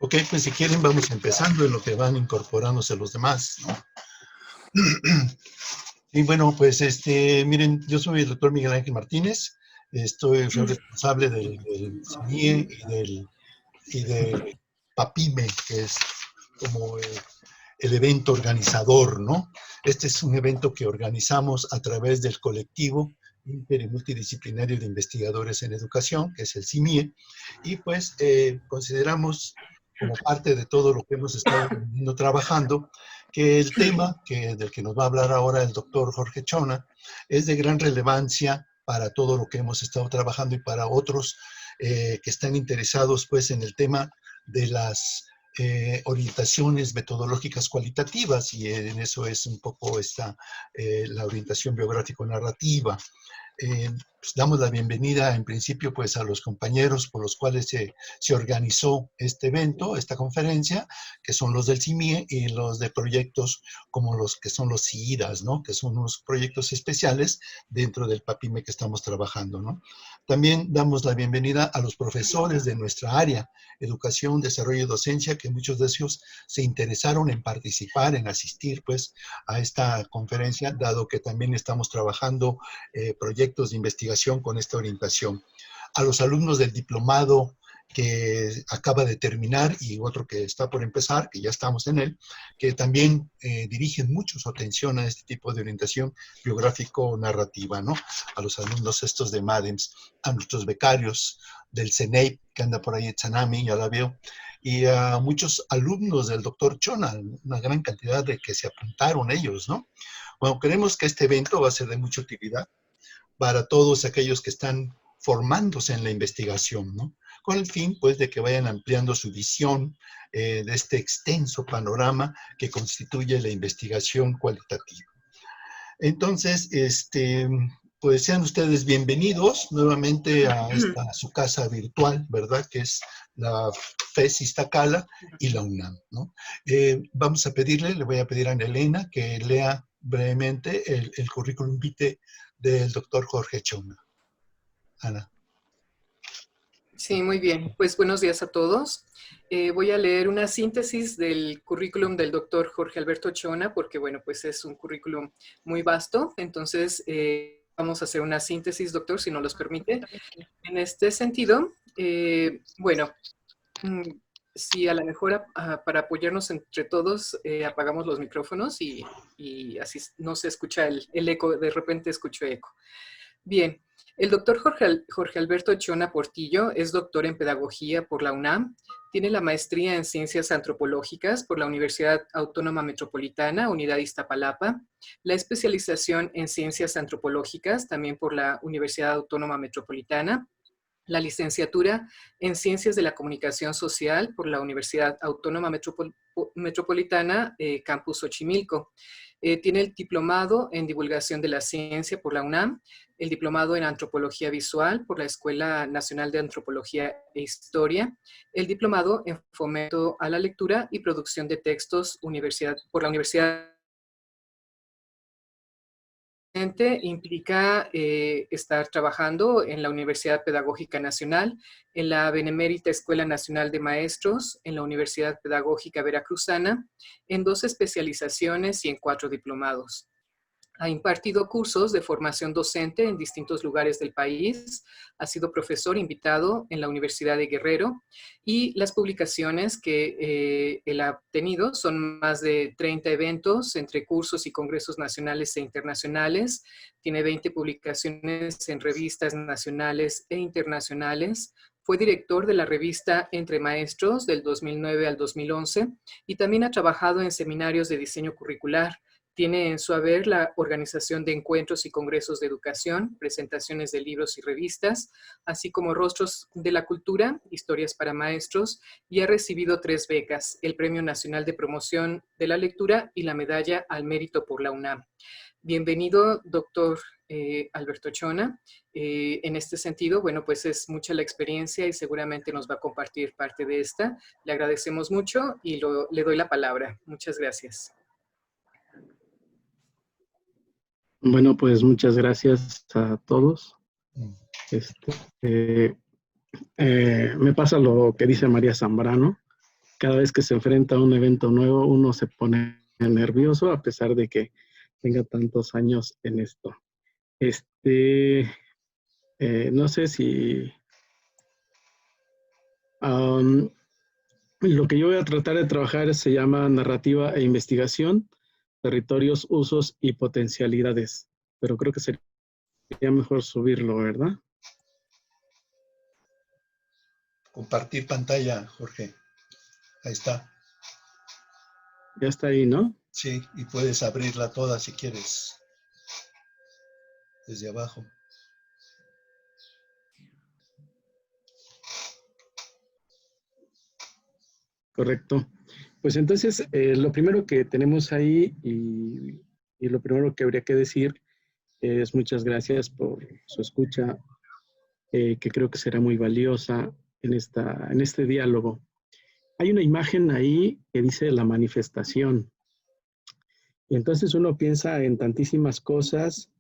Ok, pues si quieren vamos empezando en lo que van incorporándose los demás, ¿no? Y bueno, pues miren, yo soy el doctor Miguel Ángel Martínez, soy responsable del CIMIE y del PAPIME, que es como el evento organizador, ¿no? Este es un evento que organizamos a través del colectivo inter y multidisciplinario de investigadores en educación, que es el CIMIE, y pues consideramos como parte de todo lo que hemos estado trabajando, que el tema del que nos va a hablar ahora el doctor Jorge Chona es de gran relevancia para todo lo que hemos estado trabajando y para otros que están interesados pues en el tema de las orientaciones metodológicas cualitativas, y en eso es un poco la orientación biográfico-narrativa. Pues damos la bienvenida en principio pues a los compañeros por los cuales se organizó este evento, esta conferencia, que son los del CIMIE y los de proyectos como los que son los CIDAS, ¿no? Que son unos proyectos especiales dentro del PAPIME que estamos trabajando, ¿no? También damos la bienvenida a los profesores de nuestra área, educación, desarrollo y docencia, que muchos de ellos se interesaron en participar, en asistir pues a esta conferencia, dado que también estamos trabajando proyectos de investigación con esta orientación. A los alumnos del diplomado que acaba de terminar y otro que está por empezar, que ya estamos en él, que también dirigen mucho su atención a este tipo de orientación biográfico-narrativa, ¿no? A los alumnos estos de MADEMS, a nuestros becarios del CENEIP, que anda por ahí, Tsanami, ya la veo, y a muchos alumnos del doctor Chona, una gran cantidad de que se apuntaron ellos, ¿no? Bueno, creemos que este evento va a ser de mucha utilidad para todos aquellos que están formándose en la investigación, ¿no? Con el fin, pues, de que vayan ampliando su visión de este extenso panorama que constituye la investigación cualitativa. Entonces, pues sean ustedes bienvenidos nuevamente a su casa virtual, ¿verdad? Que es la FES Iztacala y la UNAM, ¿no? Vamos a le voy a pedir a Ana Elena que lea brevemente el currículum vitae del doctor Jorge Chona. Ana. Sí, muy bien. Pues buenos días a todos. Voy a leer una síntesis del currículum del doctor Jorge Alberto Chona, porque bueno, pues es un currículum muy vasto. Entonces, vamos a hacer una síntesis, doctor, si nos los permite. En este sentido, bueno, si a lo mejor para apoyarnos entre todos apagamos los micrófonos y así no se escucha el eco, de repente escucho eco. Bien, el doctor Jorge Alberto Chona Portillo es doctor en Pedagogía por la UNAM, tiene la maestría en Ciencias Antropológicas por la Universidad Autónoma Metropolitana, Unidad Iztapalapa, la especialización en Ciencias Antropológicas también por la Universidad Autónoma Metropolitana, la licenciatura en Ciencias de la Comunicación Social por la Universidad Autónoma Metropolitana, Campus Xochimilco. Tiene el diplomado en Divulgación de la Ciencia por la UNAM, el diplomado en Antropología Visual por la Escuela Nacional de Antropología e Historia, el diplomado en Fomento a la Lectura y Producción de Textos por la Universidad. Implica estar trabajando en la Universidad Pedagógica Nacional, en la Benemérita Escuela Nacional de Maestros, en la Universidad Pedagógica Veracruzana, en 2 especializaciones y en 4 diplomados. Ha impartido cursos de formación docente en distintos lugares del país, ha sido profesor invitado en la Universidad de Guerrero y las publicaciones que él ha tenido son más de 30 eventos entre cursos y congresos nacionales e internacionales. Tiene 20 publicaciones en revistas nacionales e internacionales. Fue director de la revista Entre Maestros del 2009 al 2011 y también ha trabajado en seminarios de diseño curricular. Tiene en su haber la organización de encuentros y congresos de educación, presentaciones de libros y revistas, así como Rostros de la Cultura, Historias para Maestros, y ha recibido 3 becas, el Premio Nacional de Promoción de la Lectura y la Medalla al Mérito por la UNAM. Bienvenido, doctor Alberto Chona. En este sentido, bueno, pues es mucha la experiencia y seguramente nos va a compartir parte de esta. Le agradecemos mucho y le doy la palabra. Muchas gracias. Bueno, pues muchas gracias a todos. Me pasa lo que dice María Zambrano. cada vez que se enfrenta a un evento nuevo, uno se pone nervioso a pesar de que tenga tantos años en esto. No sé si lo que yo voy a tratar de trabajar se llama narrativa e investigación, territorios, usos y potencialidades. Pero creo que sería mejor subirlo, ¿verdad? Compartir pantalla, Jorge. Ahí está. Ya está ahí, ¿no? Sí, y puedes abrirla toda si quieres. Desde abajo. Correcto. Pues entonces, lo primero que tenemos ahí y lo primero que habría que decir es muchas gracias por su escucha, que creo que será muy valiosa en este diálogo. Hay una imagen ahí que dice la manifestación. Y entonces uno piensa en tantísimas cosas,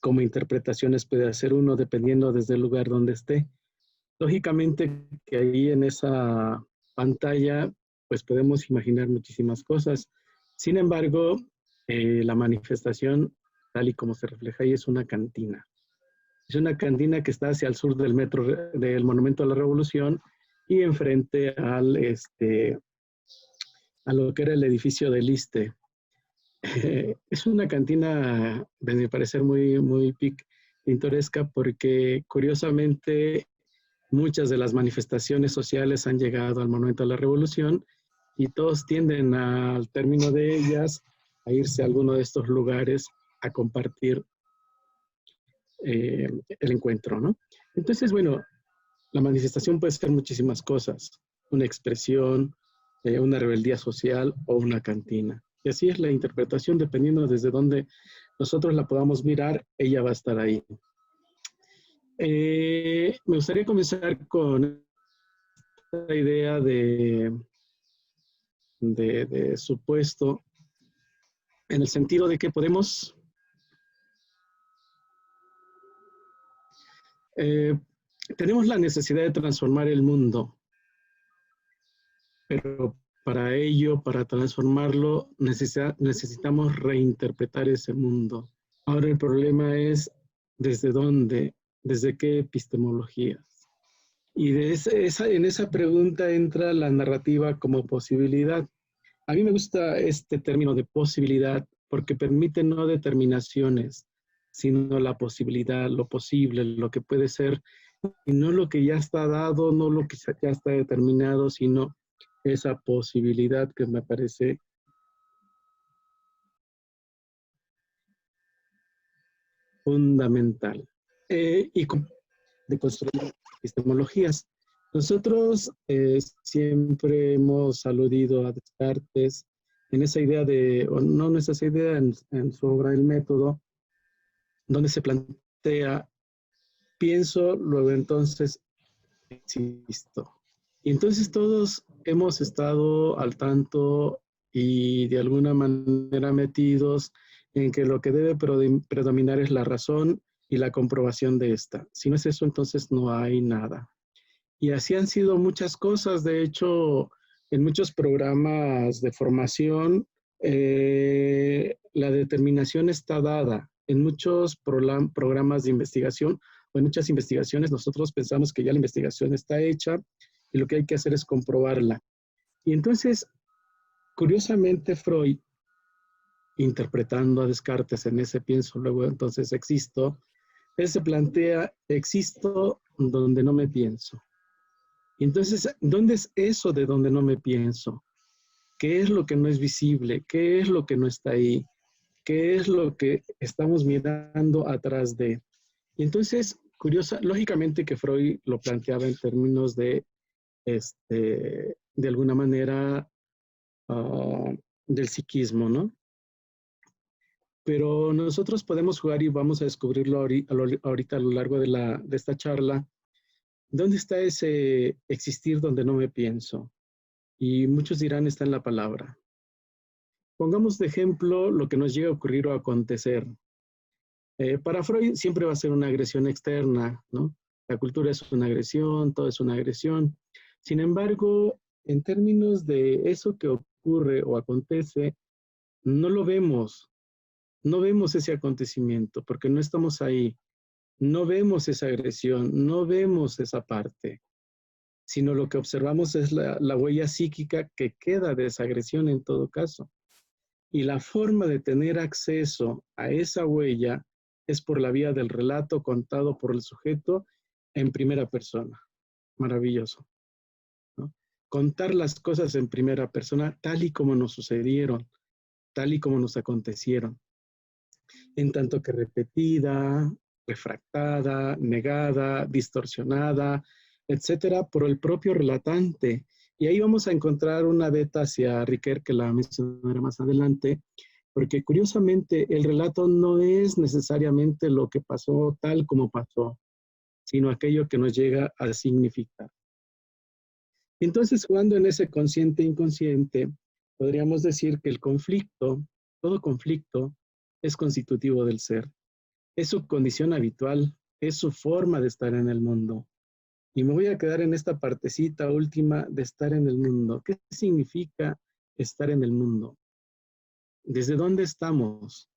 como interpretaciones puede hacer uno dependiendo desde el lugar donde esté. Lógicamente que ahí en esa pantalla pues podemos imaginar muchísimas cosas. Sin embargo, la manifestación, tal y como se refleja ahí, es una cantina. Es una cantina que está hacia el sur del metro del Monumento a la Revolución y enfrente a lo que era el edificio del ISSSTE. Es una cantina, de mi parecer, muy pintoresca porque curiosamente muchas de las manifestaciones sociales han llegado al Monumento a la Revolución y todos tienden al término de ellas a irse a alguno de estos lugares a compartir el encuentro, ¿no? Entonces, bueno, la manifestación puede ser muchísimas cosas, una expresión, una rebeldía social o una cantina. Y así es la interpretación, dependiendo desde dónde nosotros la podamos mirar, ella va a estar ahí. Me gustaría comenzar con esta idea de supuesto, en el sentido de que podemos tenemos la necesidad de transformar el mundo, pero para ello, para transformarlo, necesitamos reinterpretar ese mundo. Ahora el problema es desde dónde, desde qué epistemologías. Y en esa pregunta entra la narrativa como posibilidad. A mí me gusta este término de posibilidad porque permite no determinaciones, sino la posibilidad, lo posible, lo que puede ser, y no lo que ya está dado, no lo que ya está determinado, sino esa posibilidad que me parece fundamental. Y de construir epistemologías. Nosotros siempre hemos aludido a Descartes en esa idea o no en esa idea, en su obra El Método, donde se plantea, pienso, luego entonces existo. Y entonces todos hemos estado al tanto y de alguna manera metidos en que lo que debe predominar es la razón y la comprobación de esta. Si no es eso, entonces no hay nada. Y así han sido muchas cosas. De hecho, en muchos programas de formación, la determinación está dada. En muchos programas de investigación o en muchas investigaciones, nosotros pensamos que ya la investigación está hecha y lo que hay que hacer es comprobarla. Y entonces, curiosamente, Freud, interpretando a Descartes en ese pienso, luego entonces existo, él se plantea, existo donde no me pienso. Y entonces, ¿dónde es eso de donde no me pienso? ¿Qué es lo que no es visible? ¿Qué es lo que no está ahí? ¿Qué es lo que estamos mirando atrás de? Y entonces, lógicamente que Freud lo planteaba en términos de alguna manera, del psiquismo, ¿no? Pero nosotros podemos jugar y vamos a descubrirlo ahorita a lo largo de esta charla. ¿Dónde está ese existir donde no me pienso? Y muchos dirán, está en la palabra. Pongamos de ejemplo lo que nos llega a ocurrir o a acontecer. Para Freud siempre va a ser una agresión externa, ¿no? La cultura es una agresión, todo es una agresión. Sin embargo, en términos de eso que ocurre o acontece, no lo vemos, no vemos ese acontecimiento porque no estamos ahí, no vemos esa agresión, no vemos esa parte, sino lo que observamos es la huella psíquica que queda de esa agresión en todo caso. Y la forma de tener acceso a esa huella es por la vía del relato contado por el sujeto en primera persona. Maravilloso, ¿no? Contar las cosas en primera persona tal y como nos sucedieron, tal y como nos acontecieron. En tanto que repetida, refractada, negada, distorsionada, etcétera, por el propio relatante. Y ahí vamos a encontrar una beta hacia Riquer, que la mencionaré más adelante, porque curiosamente el relato no es necesariamente lo que pasó tal como pasó, sino aquello que nos llega a significar. Entonces, jugando en ese consciente-inconsciente, podríamos decir que el conflicto, todo conflicto, es constitutivo del ser. Es su condición habitual, es su forma de estar en el mundo. Y me voy a quedar en esta partecita última de estar en el mundo. ¿Qué significa estar en el mundo? ¿Desde dónde estamos?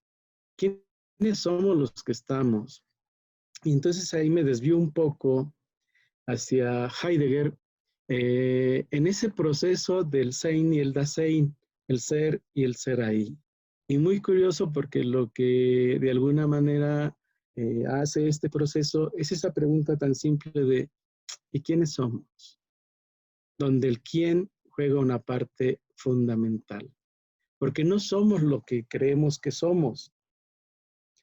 ¿Quiénes somos los que estamos? Y entonces ahí me desvío un poco hacia Heidegger en ese proceso del Sein y el Dasein, el ser y el ser ahí. Y muy curioso porque lo que de alguna manera hace este proceso es esa pregunta tan simple de ¿y quiénes somos? Donde el quién juega una parte fundamental. Porque no somos lo que creemos que somos,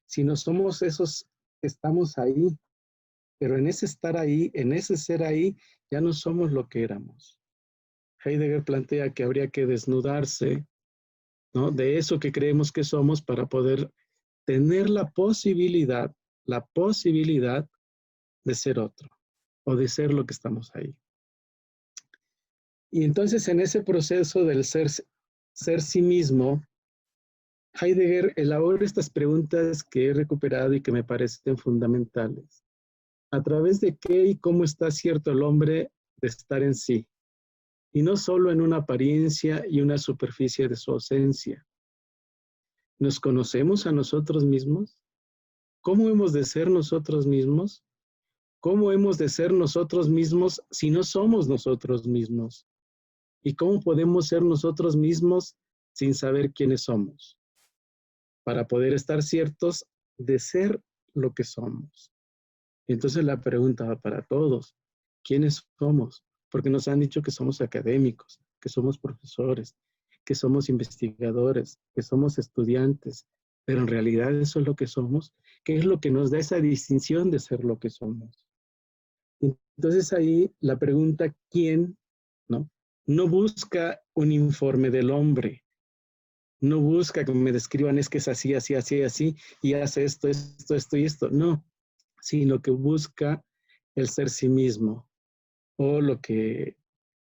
sino somos esos que estamos ahí. Pero en ese estar ahí, en ese ser ahí, ya no somos lo que éramos. Heidegger plantea que habría que desnudarse, ¿no?, de eso que creemos que somos para poder tener la posibilidad de ser otro o de ser lo que estamos ahí. Y entonces en ese proceso del ser sí mismo, Heidegger elabora estas preguntas que he recuperado y que me parecen fundamentales. ¿A través de qué y cómo está cierto el hombre de estar en sí? Y no solo en una apariencia y una superficie de su ausencia. ¿Nos conocemos a nosotros mismos? ¿Cómo hemos de ser nosotros mismos? ¿Cómo hemos de ser nosotros mismos si no somos nosotros mismos? ¿Y cómo podemos ser nosotros mismos sin saber quiénes somos? Para poder estar ciertos de ser lo que somos. Entonces la pregunta va para todos. ¿Quiénes somos? Porque nos han dicho que somos académicos, que somos profesores, que somos investigadores, que somos estudiantes, pero en realidad eso es lo que somos. ¿Qué es lo que nos da esa distinción de ser lo que somos? Entonces ahí la pregunta ¿quién? No busca un informe del hombre, no busca que me describan es que es así, así, así, así, y hace esto, esto, esto y esto, no, sino que busca el ser sí mismo, o lo que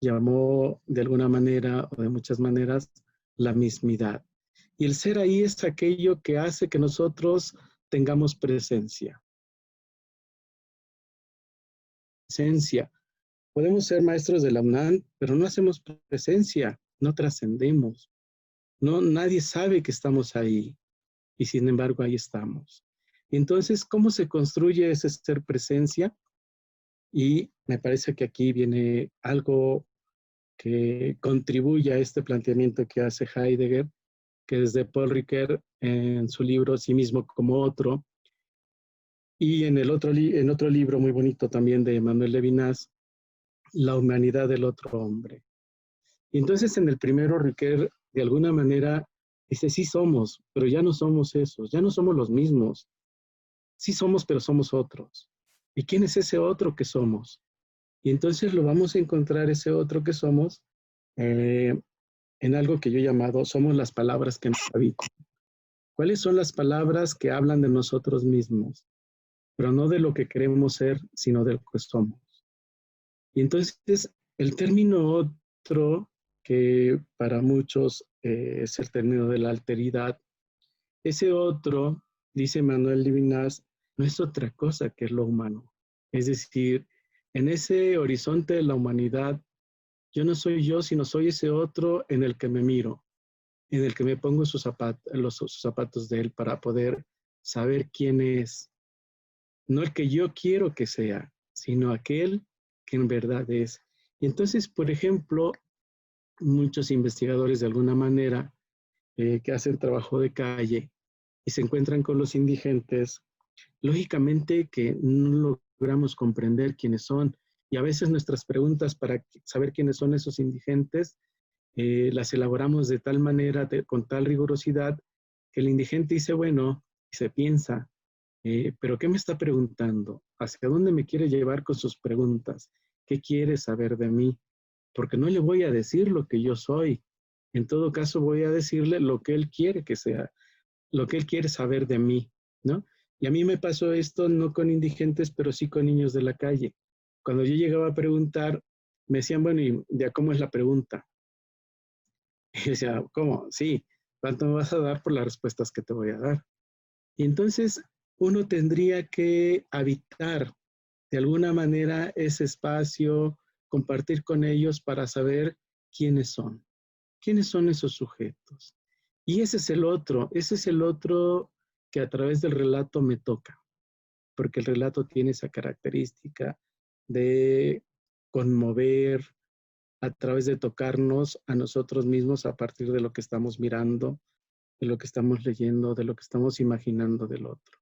llamó de alguna manera o de muchas maneras la mismidad. Y el ser ahí es aquello que hace que nosotros tengamos presencia. Presencia. Podemos ser maestros de la UNAM, pero no hacemos presencia, no trascendemos. No, nadie sabe que estamos ahí y sin embargo ahí estamos. Entonces, ¿cómo se construye ese ser presencia? Y me parece que aquí viene algo que contribuye a este planteamiento que hace Heidegger, que desde Paul Ricoeur en su libro Sí mismo como otro, y en otro libro muy bonito también de Emmanuel Levinas, La humanidad del otro hombre. Y entonces en el primero Ricoeur de alguna manera dice, sí somos, pero ya no somos esos, ya no somos los mismos. Sí somos, pero somos otros. ¿Y quién es ese otro que somos? Y entonces lo vamos a encontrar ese otro que somos en algo que yo he llamado somos las palabras que nos habitan. ¿Cuáles son las palabras que hablan de nosotros mismos? Pero no de lo que queremos ser, sino de lo que somos. Y entonces el término otro, que para muchos es el término de la alteridad, ese otro, dice Manuel Levinas, no es otra cosa que lo humano. Es decir, en ese horizonte de la humanidad Yo no soy yo, sino soy ese otro en el que me miro, en el que me pongo sus zapatos de él para poder saber quién es. No el que yo quiero que sea, sino aquel que en verdad es. Y entonces, por ejemplo, muchos investigadores de alguna manera que hacen trabajo de calle y se encuentran con los indigentes, lógicamente que no logramos comprender quiénes son. Y a veces nuestras preguntas para saber quiénes son esos indigentes las elaboramos de tal manera, con tal rigurosidad, que el indigente dice, bueno, y se piensa, pero ¿qué me está preguntando? ¿Hacia dónde me quiere llevar con sus preguntas? ¿Qué quiere saber de mí? Porque no le voy a decir lo que yo soy. En todo caso, voy a decirle lo que él quiere que sea, lo que él quiere saber de mí, ¿no? Y a mí me pasó esto no con indigentes, pero sí con niños de la calle. Cuando yo llegaba a preguntar, me decían, bueno, ¿y ya cómo es la pregunta? Y decía, ¿cómo? Sí, ¿cuánto me vas a dar por las respuestas que te voy a dar? Y entonces uno tendría que habitar de alguna manera ese espacio, compartir con ellos para saber quiénes son esos sujetos. Y ese es el otro que a través del relato me toca, porque el relato tiene esa característica de conmover a través de tocarnos a nosotros mismos a partir de lo que estamos mirando, de lo que estamos leyendo, de lo que estamos imaginando del otro.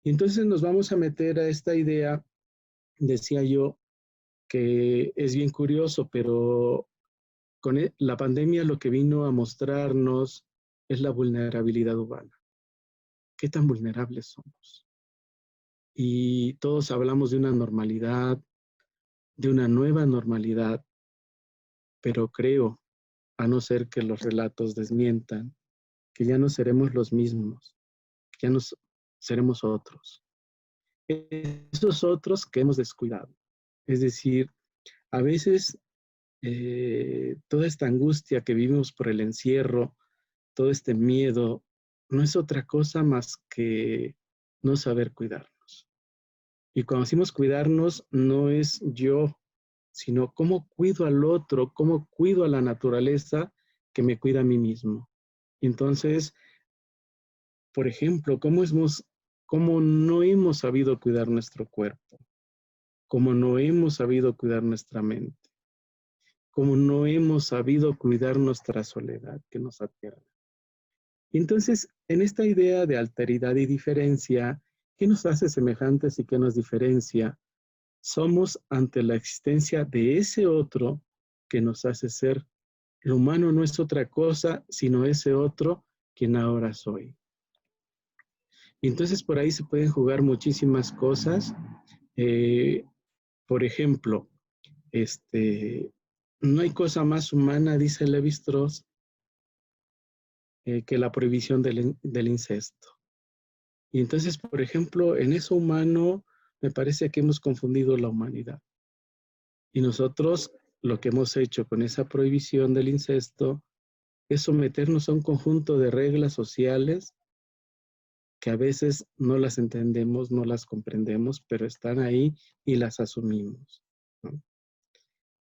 Y entonces nos vamos a meter a esta idea, decía yo, que es bien curioso, pero con la pandemia lo que vino a mostrarnos es la vulnerabilidad humana. ¿Qué tan vulnerables somos? Y todos hablamos de una normalidad, de una nueva normalidad, pero creo, a no ser que los relatos desmientan, que ya no seremos los mismos, que ya no seremos otros. Esos otros que hemos descuidado. Es decir, a veces toda esta angustia que vivimos por el encierro, todo este miedo, no es otra cosa más que no saber cuidarnos. Y cuando decimos cuidarnos, no es yo, sino cómo cuido al otro, cómo cuido a la naturaleza que me cuida a mí mismo. Entonces, por ejemplo, cómo no hemos sabido cuidar nuestro cuerpo, cómo no hemos sabido cuidar nuestra mente, cómo no hemos sabido cuidar nuestra soledad que nos aterra. Entonces, en esta idea de alteridad y diferencia, ¿qué nos hace semejantes y qué nos diferencia? Somos ante la existencia de ese otro que nos hace ser. Lo humano no es otra cosa, sino ese otro quien ahora soy. Y entonces por ahí se pueden jugar muchísimas cosas. Por ejemplo, no hay cosa más humana, dice Lévi-Strauss, que la prohibición del incesto. Y entonces, por ejemplo, en eso humano me parece que hemos confundido la humanidad. Y nosotros lo que hemos hecho con esa prohibición del incesto es someternos a un conjunto de reglas sociales que a veces no las entendemos, no las comprendemos, pero están ahí y las asumimos, ¿no?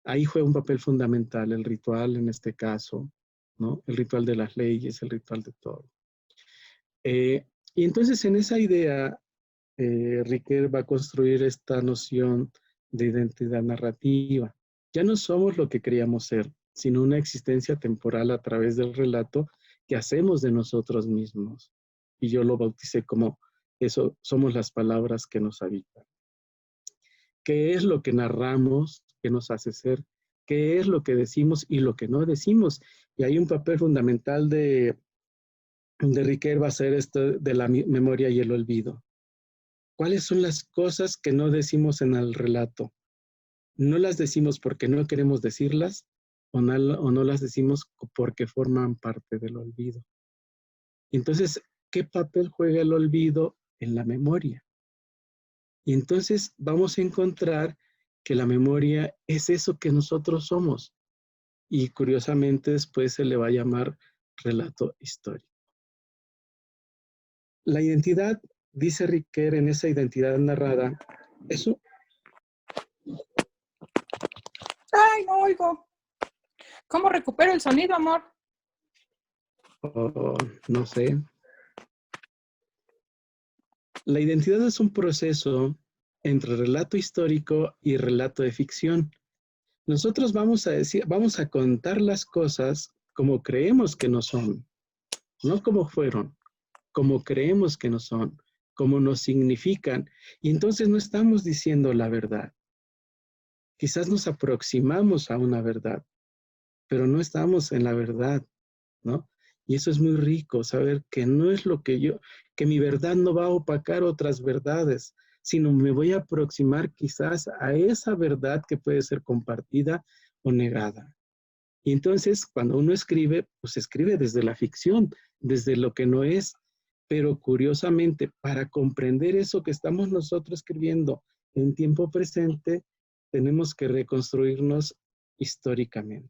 Ahí juega un papel fundamental el ritual en este caso, ¿no? El ritual de las leyes, el ritual de todo. Y entonces en esa idea, Riquet va a construir esta noción de identidad narrativa. Ya no somos lo que creíamos ser, sino una existencia temporal a través del relato que hacemos de nosotros mismos. Y yo lo bauticé como eso, somos las palabras que nos habitan. ¿Qué es lo que narramos que nos hace ser? ¿Qué es lo que decimos y lo que no decimos? Y hay un papel fundamental de Riquet va a ser esto de la memoria y el olvido. ¿Cuáles son las cosas que no decimos en el relato? No las decimos porque no queremos decirlas o no las decimos porque forman parte del olvido. Entonces, ¿qué papel juega el olvido en la memoria? Y entonces vamos a encontrar que la memoria es eso que nosotros somos. Y curiosamente después se le va a llamar relato histórico. La identidad, dice Riquet en esa identidad narrada, eso. ¡Ay, no oigo! ¿Cómo recupero el sonido, amor? O no sé. La identidad es un proceso entre relato histórico y relato de ficción. Nosotros vamos a contar las cosas como creemos que no son, no como fueron, como creemos que no son, como nos significan. Y entonces no estamos diciendo la verdad. Quizás nos aproximamos a una verdad, pero no estamos en la verdad, ¿no? Y eso es muy rico, saber que no es lo que mi verdad no va a opacar otras verdades, sino me voy a aproximar quizás a esa verdad que puede ser compartida o negada. Y entonces, cuando uno escribe, pues escribe desde la ficción, desde lo que no es, pero curiosamente, para comprender eso que estamos nosotros escribiendo en tiempo presente, tenemos que reconstruirnos históricamente.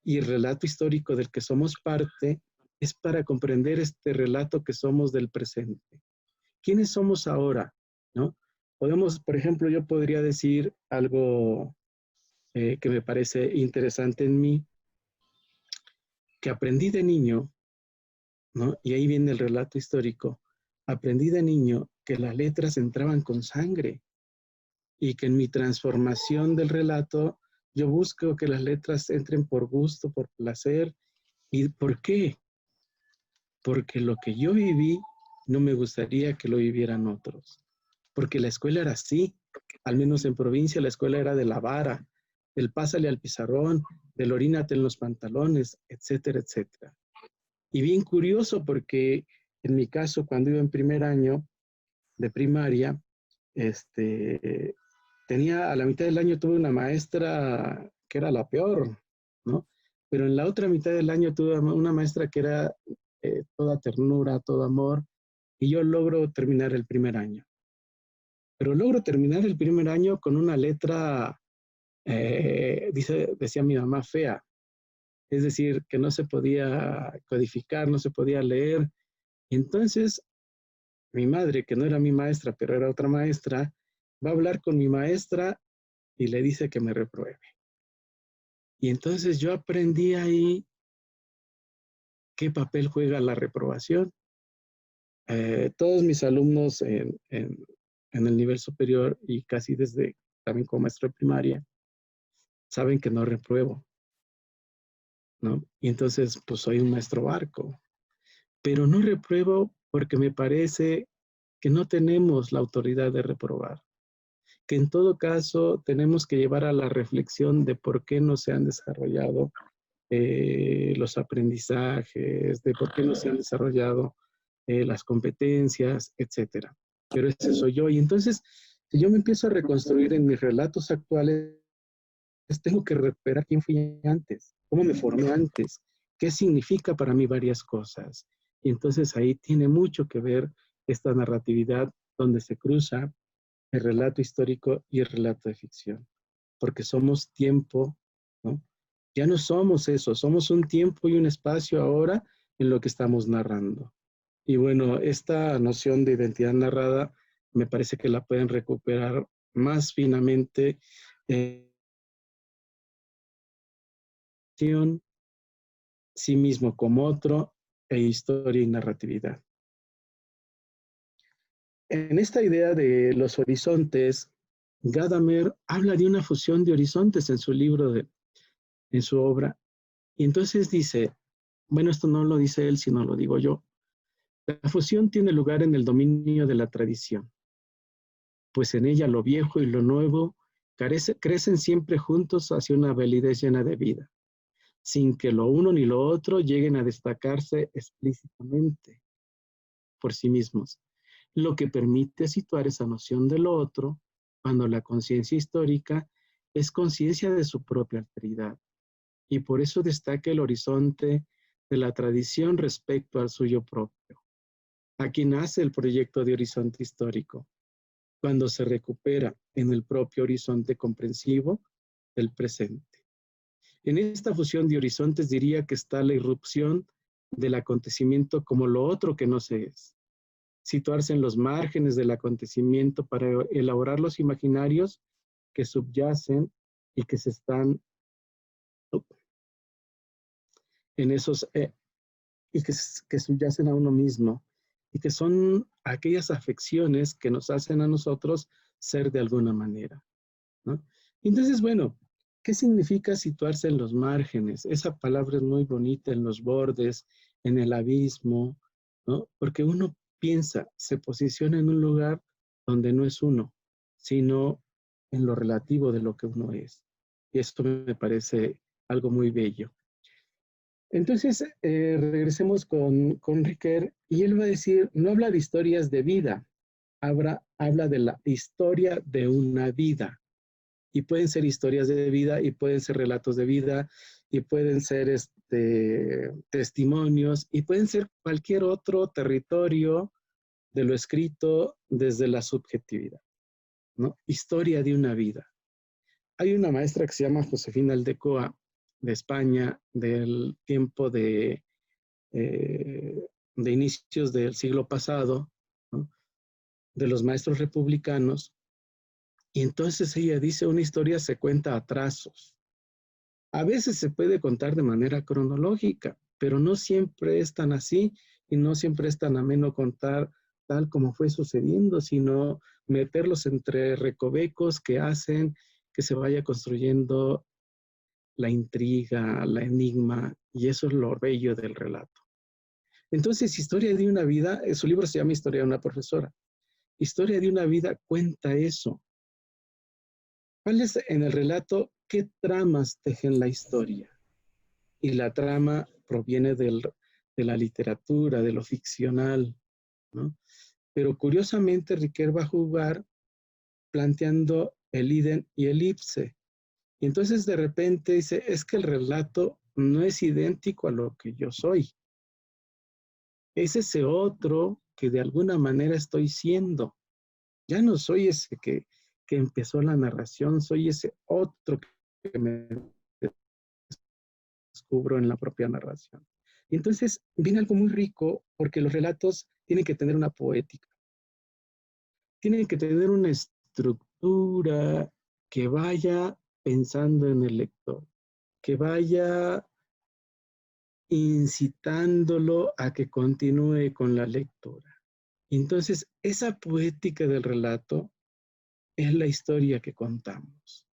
Y el relato histórico del que somos parte es para comprender este relato que somos del presente. ¿Quiénes somos ahora? ¿No? Podemos, por ejemplo, yo podría decir algo que me parece interesante en mí, que aprendí de niño, ¿no? Y ahí viene el relato histórico. Aprendí de niño que las letras entraban con sangre y que en mi transformación del relato yo busco que las letras entren por gusto, por placer. ¿Y por qué? Porque lo que yo viví no me gustaría que lo vivieran otros. Porque la escuela era así. Al menos en provincia la escuela era de la vara, del pásale al pizarrón, del orínate en los pantalones, etcétera, etcétera. Y bien curioso porque en mi caso, cuando iba en primer año de primaria, a la mitad del año tuve una maestra que era la peor, ¿no? Pero en la otra mitad del año tuve una maestra que era toda ternura, todo amor, y yo logro terminar el primer año. Pero logro terminar el primer año con una letra, decía mi mamá, fea. Es decir, que no se podía codificar, no se podía leer. Y entonces mi madre, que no era mi maestra, pero era otra maestra, va a hablar con mi maestra y le dice que me repruebe. Y entonces yo aprendí ahí qué papel juega la reprobación. Todos mis alumnos en el nivel superior y casi desde también como maestro de primaria saben que no repruebo, ¿no? Y entonces pues soy un maestro barco, pero no repruebo porque me parece que no tenemos la autoridad de reprobar, que en todo caso tenemos que llevar a la reflexión de por qué no se han desarrollado los aprendizajes, de por qué no se han desarrollado las competencias, etcétera. Pero ese soy yo. Y entonces, si yo me empiezo a reconstruir en mis relatos actuales, tengo que recuperar quién fui antes, cómo me formé antes, qué significa para mí varias cosas. Y entonces ahí tiene mucho que ver esta narratividad donde se cruza el relato histórico y el relato de ficción, porque somos tiempo, ¿no? Ya no somos eso, somos un tiempo y un espacio ahora en lo que estamos narrando. Y bueno, esta noción de identidad narrada me parece que la pueden recuperar más finamente sí mismo como otro e historia y narratividad. En esta idea de los horizontes, Gadamer habla de una fusión de horizontes en su libro, en su obra. Y entonces dice, bueno, esto no lo dice él, sino lo digo yo. La fusión tiene lugar en el dominio de la tradición, pues en ella lo viejo y lo nuevo crecen siempre juntos hacia una validez llena de vida, sin que lo uno ni lo otro lleguen a destacarse explícitamente por sí mismos, lo que permite situar esa noción de lo otro cuando la conciencia histórica es conciencia de su propia alteridad, y por eso destaca el horizonte de la tradición respecto al suyo propio. Aquí nace el proyecto de horizonte histórico, cuando se recupera en el propio horizonte comprensivo del presente. En esta fusión de horizontes diría que está la irrupción del acontecimiento como lo otro que no se es. Situarse en los márgenes del acontecimiento para elaborar los imaginarios que subyacen y que se están en esos, y que subyacen a uno mismo, y que son aquellas afecciones que nos hacen a nosotros ser de alguna manera, ¿no? Entonces, bueno, ¿qué significa situarse en los márgenes? Esa palabra es muy bonita, en los bordes, en el abismo, ¿no? Porque uno piensa, se posiciona en un lugar donde no es uno, sino en lo relativo de lo que uno es. Y esto me parece algo muy bello. Entonces, regresemos con Riquet, y él va a decir, no habla de historias de vida, habla de la historia de una vida. Y pueden ser historias de vida, y pueden ser relatos de vida, y pueden ser testimonios, y pueden ser cualquier otro territorio de lo escrito desde la subjetividad, ¿no? Historia de una vida. Hay una maestra que se llama Josefina Aldecoa, de España, del tiempo de inicios del siglo pasado, ¿no? De los maestros republicanos, y entonces ella dice, una historia se cuenta a trazos. A veces se puede contar de manera cronológica, pero no siempre es tan así, y no siempre es tan ameno contar tal como fue sucediendo, sino meterlos entre recovecos que hacen que se vaya construyendo la intriga, la enigma, y eso es lo bello del relato. Entonces, Historia de una vida, su libro se llama Historia de una profesora. Historia de una vida cuenta eso. ¿Cuál es en el relato? ¿Qué tramas tejen la historia? Y la trama proviene de la literatura, de lo ficcional, ¿no? Pero curiosamente Riquet va a jugar planteando el idem y el ipse. Y entonces de repente dice, es que el relato no es idéntico a lo que yo soy. Es ese otro que de alguna manera estoy siendo. Ya no soy ese que empezó la narración, soy ese otro que me descubro en la propia narración. Y entonces viene algo muy rico, porque los relatos tienen que tener una poética, tienen que tener una estructura que vaya pensando en el lector, que vaya incitándolo a que continúe con la lectura. Entonces, esa poética del relato es la historia que contamos.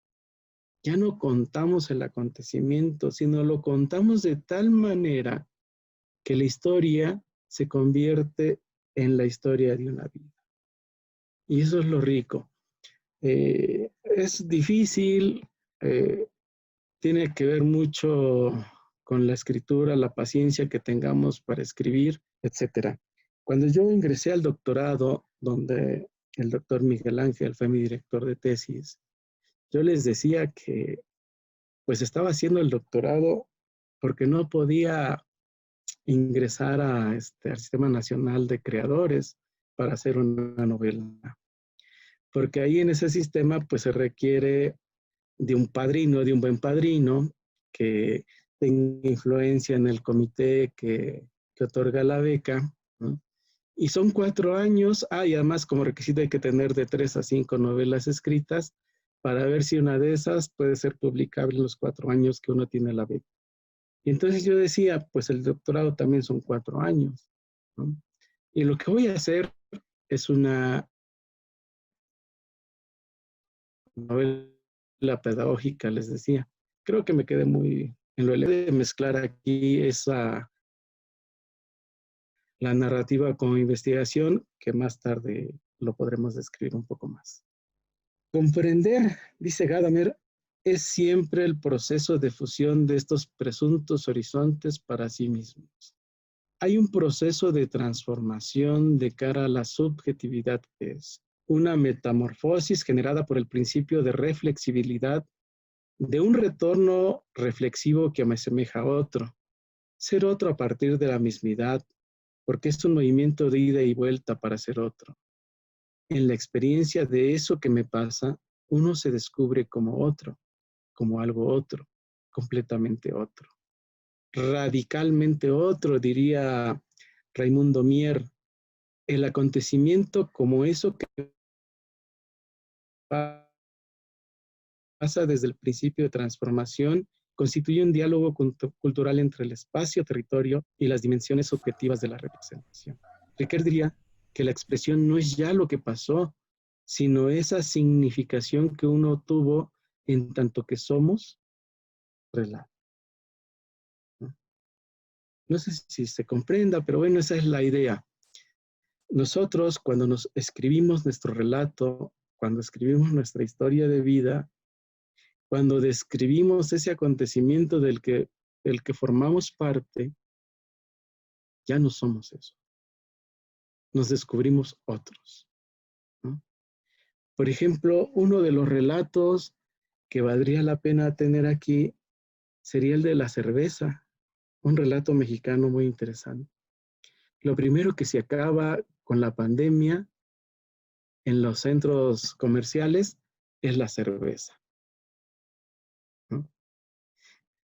Ya no contamos el acontecimiento, sino lo contamos de tal manera que la historia se convierte en la historia de una vida. Y eso es lo rico. Es difícil, tiene que ver mucho con la escritura, la paciencia que tengamos para escribir, etc. Cuando yo ingresé al doctorado, donde el doctor Miguel Ángel fue mi director de tesis, yo les decía que pues estaba haciendo el doctorado porque no podía ingresar al Sistema Nacional de Creadores para hacer una novela. Porque ahí en ese sistema pues se requiere de un padrino, de un buen padrino, que tenga influencia en el comité que otorga la beca, ¿no? Y son 4 años, y además como requisito hay que tener de 3 a 5 novelas escritas para ver si una de esas puede ser publicable en los 4 años que uno tiene la beca. Y entonces yo decía, pues el doctorado también son 4 años, ¿no? Y lo que voy a hacer es una novela pedagógica, les decía. Creo que me quedé muy en lo de mezclar aquí la narrativa con investigación, que más tarde lo podremos describir un poco más. Comprender, dice Gadamer, es siempre el proceso de fusión de estos presuntos horizontes para sí mismos. Hay un proceso de transformación de cara a la subjetividad que es una metamorfosis generada por el principio de reflexibilidad de un retorno reflexivo que me asemeja a otro, ser otro a partir de la mismidad, porque es un movimiento de ida y vuelta para ser otro. En la experiencia de eso que me pasa, uno se descubre como otro, como algo otro, completamente otro, radicalmente otro, diría Raimundo Mier. El acontecimiento como eso que pasa desde el principio de transformación constituye un diálogo cultural entre el espacio, territorio y las dimensiones subjetivas de la representación. Riquet diría que la expresión no es ya lo que pasó, sino esa significación que uno tuvo en tanto que somos relato. No sé si se comprenda, pero bueno, esa es la idea. Nosotros, cuando nos escribimos nuestro relato, cuando escribimos nuestra historia de vida, cuando describimos ese acontecimiento del que formamos parte, ya no somos eso. Nos descubrimos otros, ¿no? Por ejemplo, uno de los relatos que valdría la pena tener aquí sería el de la cerveza, un relato mexicano muy interesante. Lo primero que se acaba con la pandemia en los centros comerciales es la cerveza, ¿no?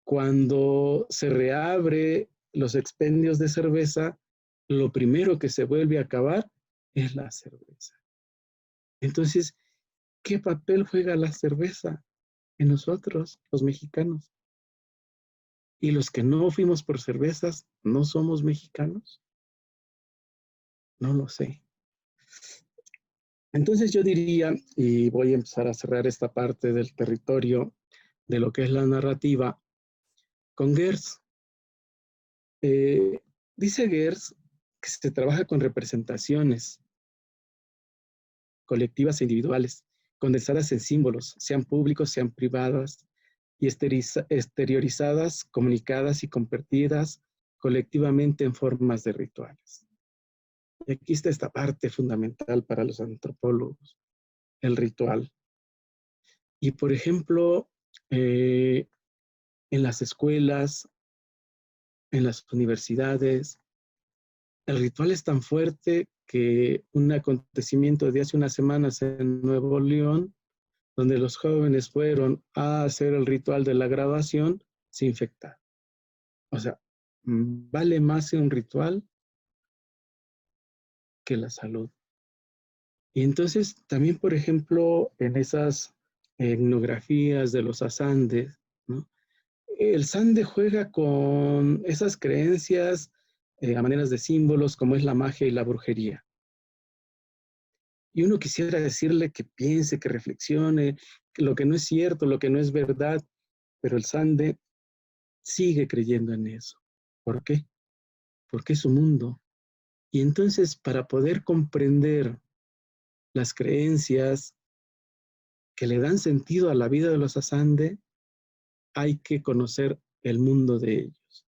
Cuando se reabre los expendios de cerveza, lo primero que se vuelve a acabar es la cerveza. Entonces, ¿qué papel juega la cerveza en nosotros, los mexicanos? ¿Y los que no fuimos por cervezas, no somos mexicanos? No lo sé. Entonces yo diría, y voy a empezar a cerrar esta parte del territorio de lo que es la narrativa, con Geertz. Dice Geertz que se trabaja con representaciones colectivas e individuales, condensadas en símbolos, sean públicos, sean privadas, y exteriorizadas, comunicadas y compartidas colectivamente en formas de rituales. Y aquí está esta parte fundamental para los antropólogos, el ritual. Y por ejemplo, en las escuelas, en las universidades, el ritual es tan fuerte que un acontecimiento de hace unas semanas en Nuevo León, donde los jóvenes fueron a hacer el ritual de la graduación, se infectaron. O sea, vale más un ritual que la salud. Y entonces también, por ejemplo, en esas etnografías de los asandes, ¿no? El sande juega con esas creencias a maneras de símbolos como es la magia y la brujería. Y uno quisiera decirle que piense, que reflexione, que lo que no es cierto, lo que no es verdad, pero el sande sigue creyendo en eso. ¿Por qué? Porque es su mundo. Y entonces, para poder comprender las creencias que le dan sentido a la vida de los asande, hay que conocer el mundo de ellos.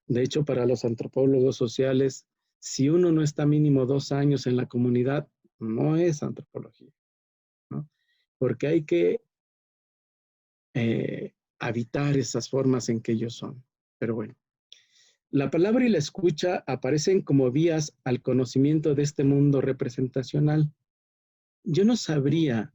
De hecho, para los antropólogos sociales, si uno no está mínimo 2 años en la comunidad, no es antropología, ¿no? Porque hay que habitar esas formas en que ellos son. Pero bueno, la palabra y la escucha aparecen como vías al conocimiento de este mundo representacional. Yo no sabría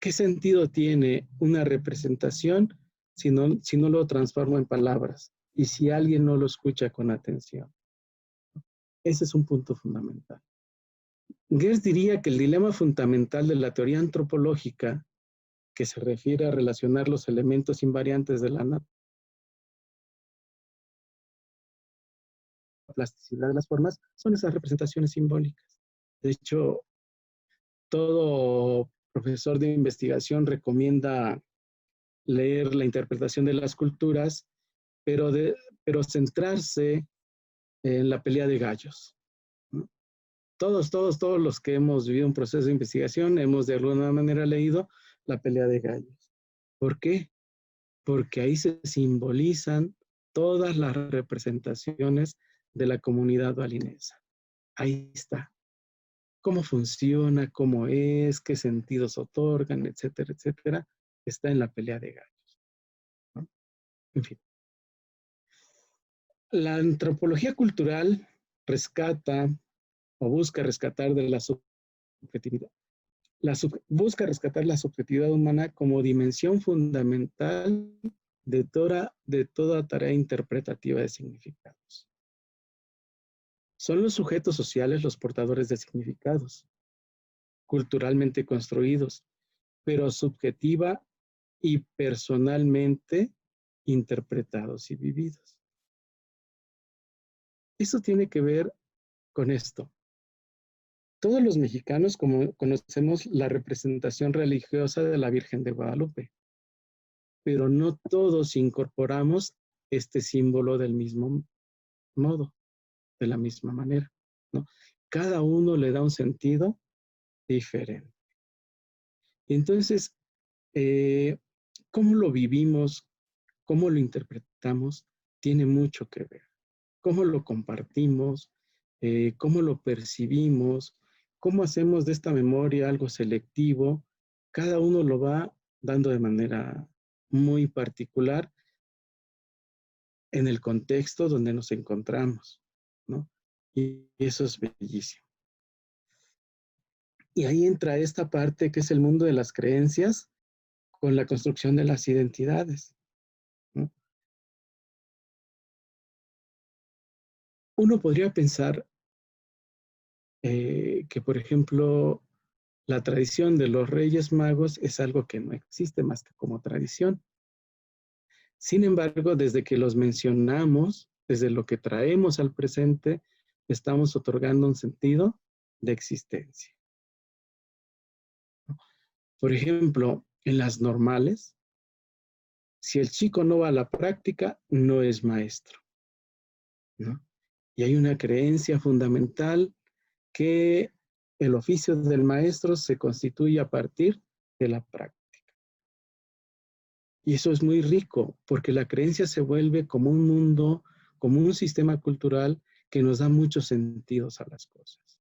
qué sentido tiene una representación si no lo transformo en palabras y si alguien no lo escucha con atención. Ese es un punto fundamental. Geertz diría que el dilema fundamental de la teoría antropológica, que se refiere a relacionar los elementos invariantes de la plasticidad de las formas, son esas representaciones simbólicas. De hecho, todo profesor de investigación recomienda leer la interpretación de las culturas, pero centrarse en la pelea de gallos, ¿no? Todos los que hemos vivido un proceso de investigación hemos de alguna manera leído la pelea de gallos. ¿Por qué? Porque ahí se simbolizan todas las representaciones de la comunidad balinesa. Ahí está. Cómo funciona, cómo es, qué sentidos otorgan, etcétera, etcétera, está en la pelea de gallos, ¿no? En fin. La antropología cultural rescata o busca rescatar de la subjetividad. Busca rescatar la subjetividad humana como dimensión fundamental de toda tarea interpretativa de significados. Son los sujetos sociales los portadores de significados, culturalmente construidos, pero subjetiva y personalmente interpretados y vividos. Eso tiene que ver con esto. Todos los mexicanos conocemos la representación religiosa de la Virgen de Guadalupe, pero no todos incorporamos este símbolo del mismo modo, de la misma manera, ¿no? Cada uno le da un sentido diferente. Entonces, cómo lo vivimos, cómo lo interpretamos, tiene mucho que ver. Cómo lo compartimos, cómo lo percibimos, cómo hacemos de esta memoria algo selectivo. Cada uno lo va dando de manera muy particular en el contexto donde nos encontramos, ¿no? Y eso es bellísimo. Y ahí entra esta parte que es el mundo de las creencias con la construcción de las identidades, ¿no? Uno podría pensar que, por ejemplo, la tradición de los Reyes Magos es algo que no existe más que como tradición. Sin embargo, desde que los mencionamos, desde lo que traemos al presente, estamos otorgando un sentido de existencia. Por ejemplo, en las normales, si el chico no va a la práctica, no es maestro, ¿no? Y hay una creencia fundamental que el oficio del maestro se constituye a partir de la práctica. Y eso es muy rico, porque la creencia se vuelve como un mundo, como un sistema cultural que nos da muchos sentidos a las cosas.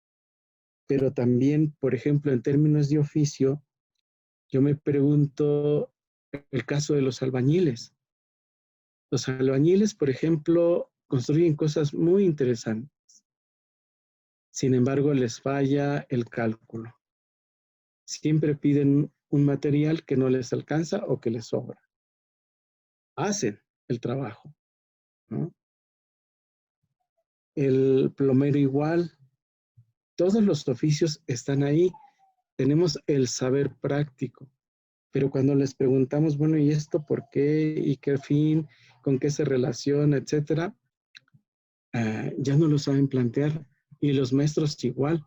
Pero también, por ejemplo, en términos de oficio, yo me pregunto el caso de los albañiles. Los albañiles, por ejemplo, construyen cosas muy interesantes. Sin embargo, les falla el cálculo. Siempre piden un material que no les alcanza o que les sobra. Hacen el trabajo, ¿no? El plomero igual. Todos los oficios están ahí. Tenemos el saber práctico. Pero cuando les preguntamos, bueno, ¿y esto por qué? ¿Y qué fin? ¿Con qué se relaciona? Etcétera. Ya no lo saben plantear. Y los maestros igual.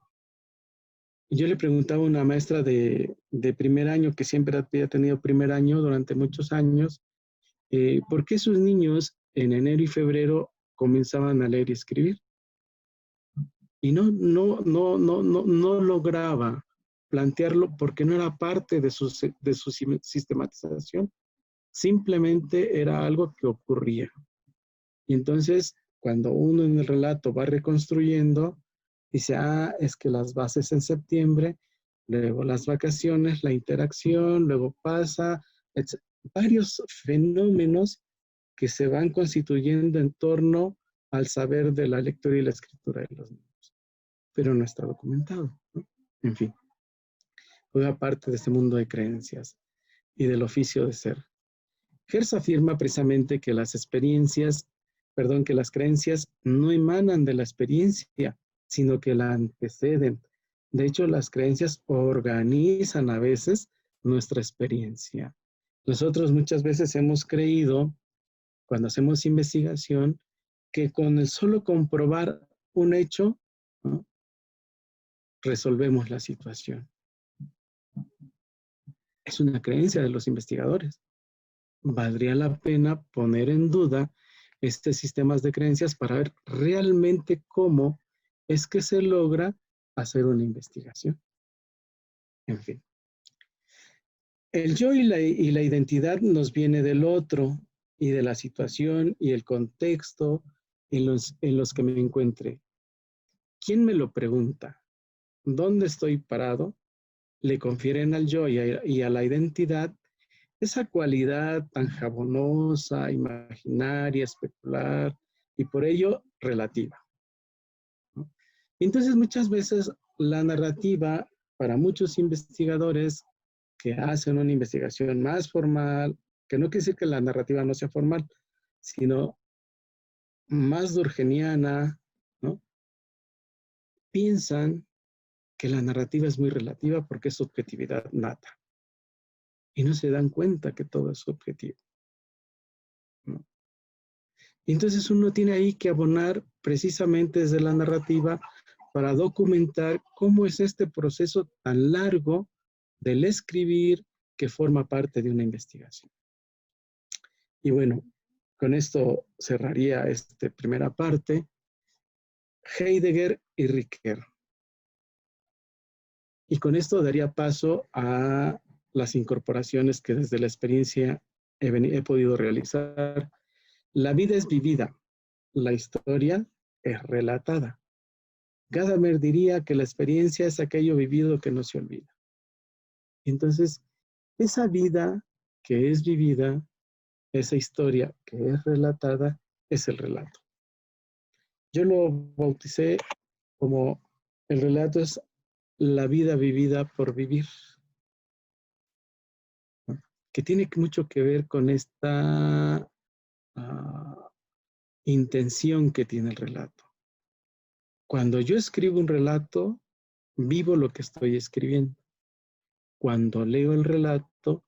Yo le preguntaba a una maestra de primer año, que siempre había tenido primer año durante muchos años, ¿por qué sus niños en enero y febrero comenzaban a leer y escribir? Y no lograba plantearlo porque no era parte de su sistematización. Simplemente era algo que ocurría. Y entonces, cuando uno en el relato va reconstruyendo, dice, es que las bases en septiembre, luego las vacaciones, la interacción, luego pasa, varios fenómenos que se van constituyendo en torno al saber de la lectura y la escritura de los niños. Pero no está documentado, ¿no? En fin, juega parte de este mundo de creencias y del oficio de ser. Hertz afirma precisamente que las creencias no emanan de la experiencia, sino que la anteceden. De hecho, las creencias organizan a veces nuestra experiencia. Nosotros muchas veces hemos creído, cuando hacemos investigación, que con el solo comprobar un hecho, ¿no?, resolvemos la situación. Es una creencia de los investigadores. Valdría la pena poner en duda estos sistemas de creencias para ver realmente cómo es que se logra hacer una investigación. En fin. El yo y la identidad nos viene del otro y de la situación y el contexto en los que me encuentre. ¿Quién me lo pregunta? ¿Dónde estoy parado? Le confieren al yo y a la identidad esa cualidad tan jabonosa, imaginaria, especular y por ello relativa, ¿no? Entonces muchas veces la narrativa para muchos investigadores que hacen una investigación más formal, que no quiere decir que la narrativa no sea formal, sino más durkheimiana, ¿no?, piensan que la narrativa es muy relativa porque es subjetividad nata. y no se dan cuenta que todo es subjetivo, ¿no? Y entonces uno tiene ahí que abonar precisamente desde la narrativa para documentar cómo es este proceso tan largo del escribir que forma parte de una investigación. Y bueno, con esto cerraría esta primera parte. Heidegger y Ricoeur. Y con esto daría paso a las incorporaciones que desde la experiencia he podido realizar. La vida es vivida, la historia es relatada. Gadamer diría que la experiencia es aquello vivido que no se olvida. Entonces, esa vida que es vivida, esa historia que es relatada, es el relato. Yo lo bauticé como el relato es la vida vivida por vivir, ¿no? Que tiene mucho que ver con esta intención que tiene el relato. Cuando yo escribo un relato, vivo lo que estoy escribiendo. Cuando leo el relato,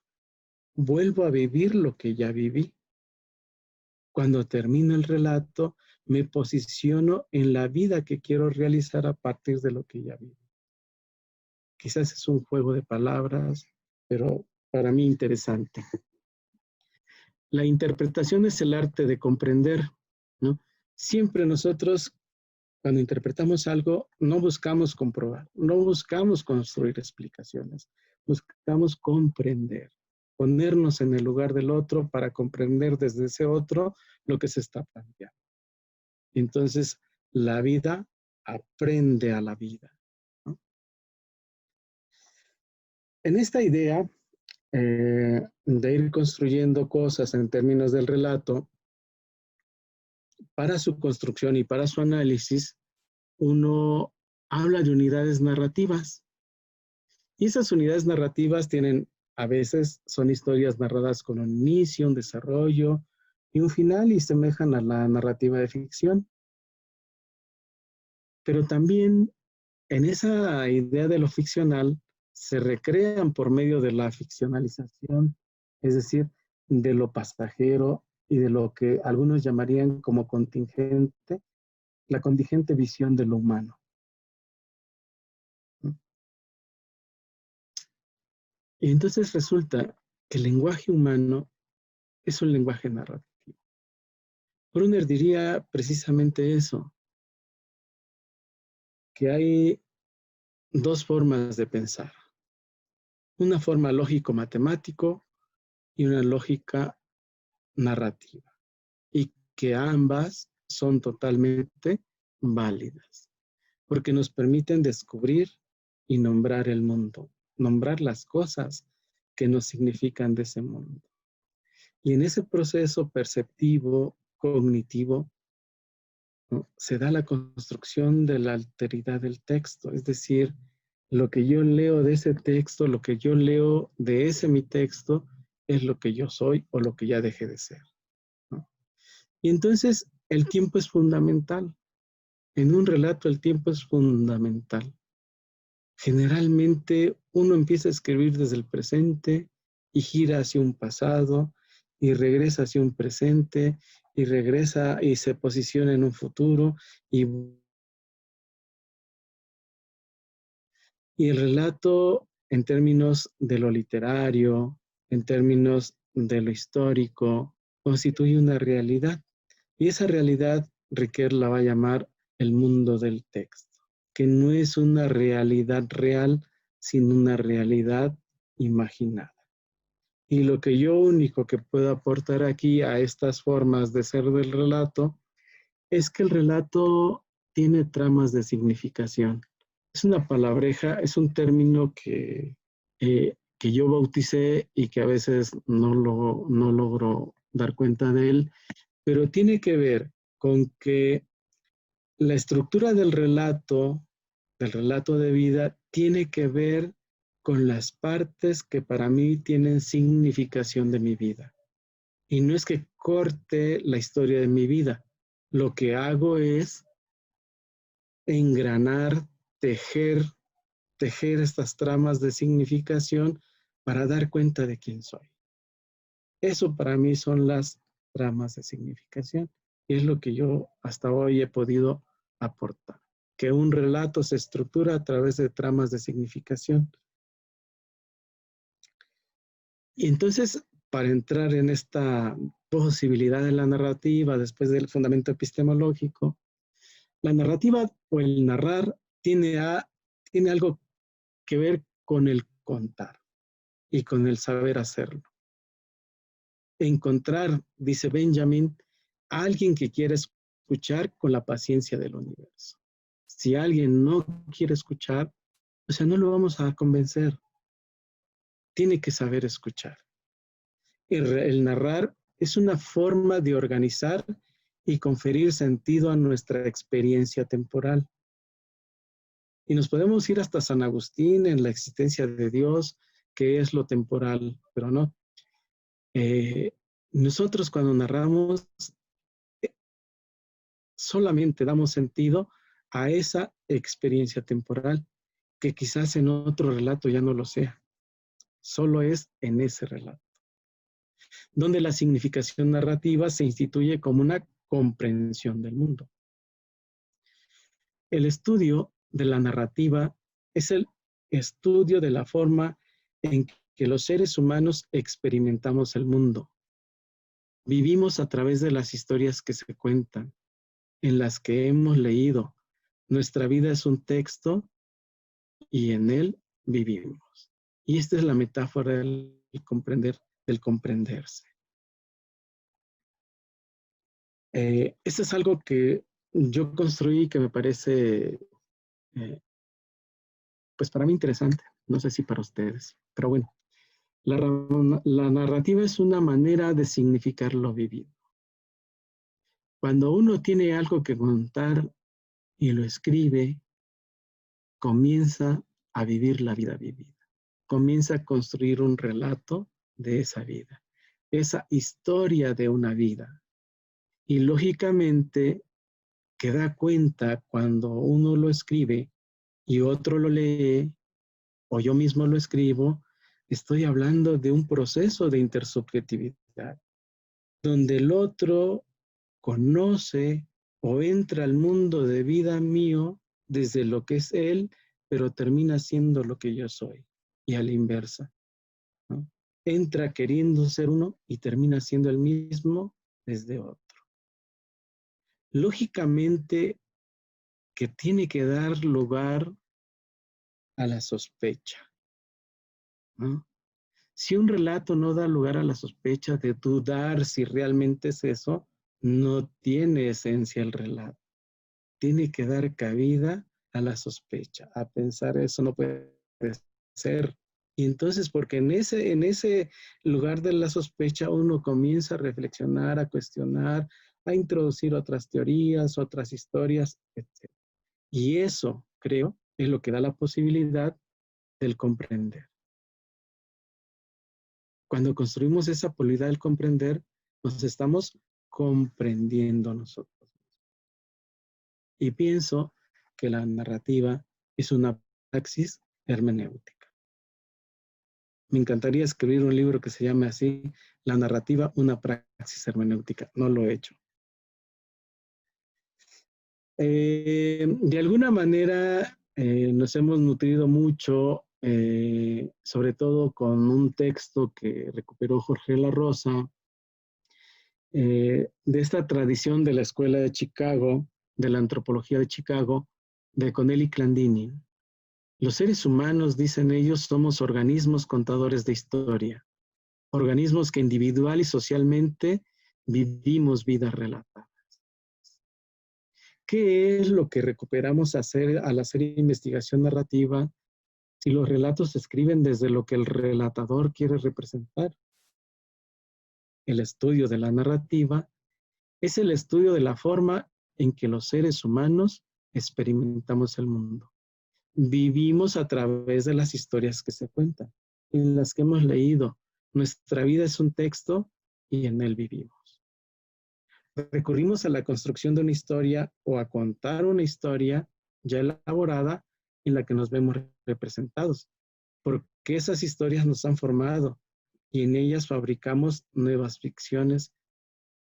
vuelvo a vivir lo que ya viví. Cuando termino el relato, me posiciono en la vida que quiero realizar a partir de lo que ya viví. Quizás es un juego de palabras, pero para mí interesante. La interpretación es el arte de comprender, ¿no? Siempre nosotros, cuando interpretamos algo, no buscamos comprobar, no buscamos construir explicaciones, buscamos comprender, ponernos en el lugar del otro para comprender desde ese otro lo que se está planteando. Entonces, la vida aprende a la vida, ¿no? En esta idea de ir construyendo cosas en términos del relato, para su construcción y para su análisis, uno habla de unidades narrativas. Y esas unidades narrativas tienen, a veces, son historias narradas con un inicio, un desarrollo y un final y semejan a la narrativa de ficción. Pero también en esa idea de lo ficcional se recrean por medio de la ficcionalización, es decir, de lo pasajero y de lo que algunos llamarían como contingente, la contingente visión de lo humano. Y entonces resulta que el lenguaje humano es un lenguaje narrativo. Brunner diría precisamente eso, que hay dos formas de pensar, una forma lógico-matemático y una lógica narrativa, y que ambas son totalmente válidas, porque nos permiten descubrir y nombrar el mundo, nombrar las cosas que nos significan de ese mundo. Y en ese proceso perceptivo, cognitivo, ¿no?, se da la construcción de la alteridad del texto, es decir, lo que yo leo de ese texto, lo que yo leo de ese mi texto, es lo que yo soy o lo que ya dejé de ser, ¿no? Y entonces el tiempo es fundamental. En un relato el tiempo es fundamental. Generalmente uno empieza a escribir desde el presente y gira hacia un pasado y regresa hacia un presente y regresa y se posiciona en un futuro y el relato en términos de lo literario, en términos de lo histórico, constituye una realidad. Y esa realidad Ricoeur la va a llamar el mundo del texto, que no es una realidad real, sino una realidad imaginada. Y lo que yo único que puedo aportar aquí a estas formas de ser del relato es que el relato tiene tramas de significación. Es una palabreja, es un término que yo bauticé y que a veces no logro dar cuenta de él, pero tiene que ver con que la estructura del relato de vida, tiene que ver con las partes que para mí tienen significación de mi vida. Y no es que corte la historia de mi vida, lo que hago es engranar, tejer estas tramas de significación para dar cuenta de quién soy. Eso para mí son las tramas de significación. Y es lo que yo hasta hoy he podido aportar. Que un relato se estructura a través de tramas de significación. Y entonces, para entrar en esta posibilidad de la narrativa, después del fundamento epistemológico, la narrativa o el narrar tiene algo que ver con el contar y con el saber hacerlo. Encontrar, dice Benjamin, a alguien que quiere escuchar con la paciencia del universo. Si alguien no quiere escuchar, o sea, no lo vamos a convencer. Tiene que saber escuchar. El narrar es una forma de organizar y conferir sentido a nuestra experiencia temporal. Y nos podemos ir hasta San Agustín en la existencia de Dios, que es lo temporal, pero no. Nosotros cuando narramos solamente damos sentido a esa experiencia temporal, que quizás en otro relato ya no lo sea. Solo es en ese relato, donde la significación narrativa se instituye como una comprensión del mundo. El estudio de la narrativa es el estudio de la forma en que los seres humanos experimentamos el mundo. Vivimos a través de las historias que se cuentan, en las que hemos leído. Nuestra vida es un texto y en él vivimos. Y esta es la metáfora del comprender, del comprenderse. Esto es algo que yo construí que me parece, pues para mí interesante. No sé si para ustedes, pero bueno. La narrativa es una manera de significar lo vivido. Cuando uno tiene algo que contar y lo escribe, comienza a vivir la vida vivida. Comienza a construir un relato de esa vida, esa historia de una vida. Y lógicamente, que da cuenta cuando uno lo escribe y otro lo lee, o yo mismo lo escribo, estoy hablando de un proceso de intersubjetividad, donde el otro conoce o entra al mundo de vida mío desde lo que es él, pero termina siendo lo que yo soy, y a la inversa, ¿no? Entra queriendo ser uno y termina siendo el mismo desde otro. Lógicamente que tiene que dar lugar a la sospecha, ¿no? Si un relato no da lugar a la sospecha de dudar si realmente es eso, no tiene esencia el relato. Tiene que dar cabida a la sospecha, a pensar eso no puede ser. Y entonces, porque en ese lugar de la sospecha uno comienza a reflexionar, a cuestionar, a introducir otras teorías, otras historias, etc. Y eso, creo, es lo que da la posibilidad del comprender. Cuando construimos esa posibilidad del comprender, nos estamos comprendiendo nosotros. Y pienso que la narrativa es una praxis hermenéutica. Me encantaría escribir un libro que se llame así, La narrativa, una praxis hermenéutica. No lo he hecho. De alguna manera nos hemos nutrido mucho, sobre todo con un texto que recuperó Jorge La Rosa, de esta tradición de la Escuela de Chicago, de la antropología de Chicago, de Connelly Clandini. Los seres humanos, dicen ellos, somos organismos contadores de historia, organismos que individual y socialmente vivimos vidas relatadas. ¿Qué es lo que recuperamos al hacer investigación narrativa si los relatos se escriben desde lo que el relatador quiere representar? El estudio de la narrativa es el estudio de la forma en que los seres humanos experimentamos el mundo. Vivimos a través de las historias que se cuentan, en las que hemos leído. Nuestra vida es un texto y en él vivimos. Recurrimos a la construcción de una historia o a contar una historia ya elaborada en la que nos vemos representados. que esas historias nos han formado y en ellas fabricamos nuevas ficciones,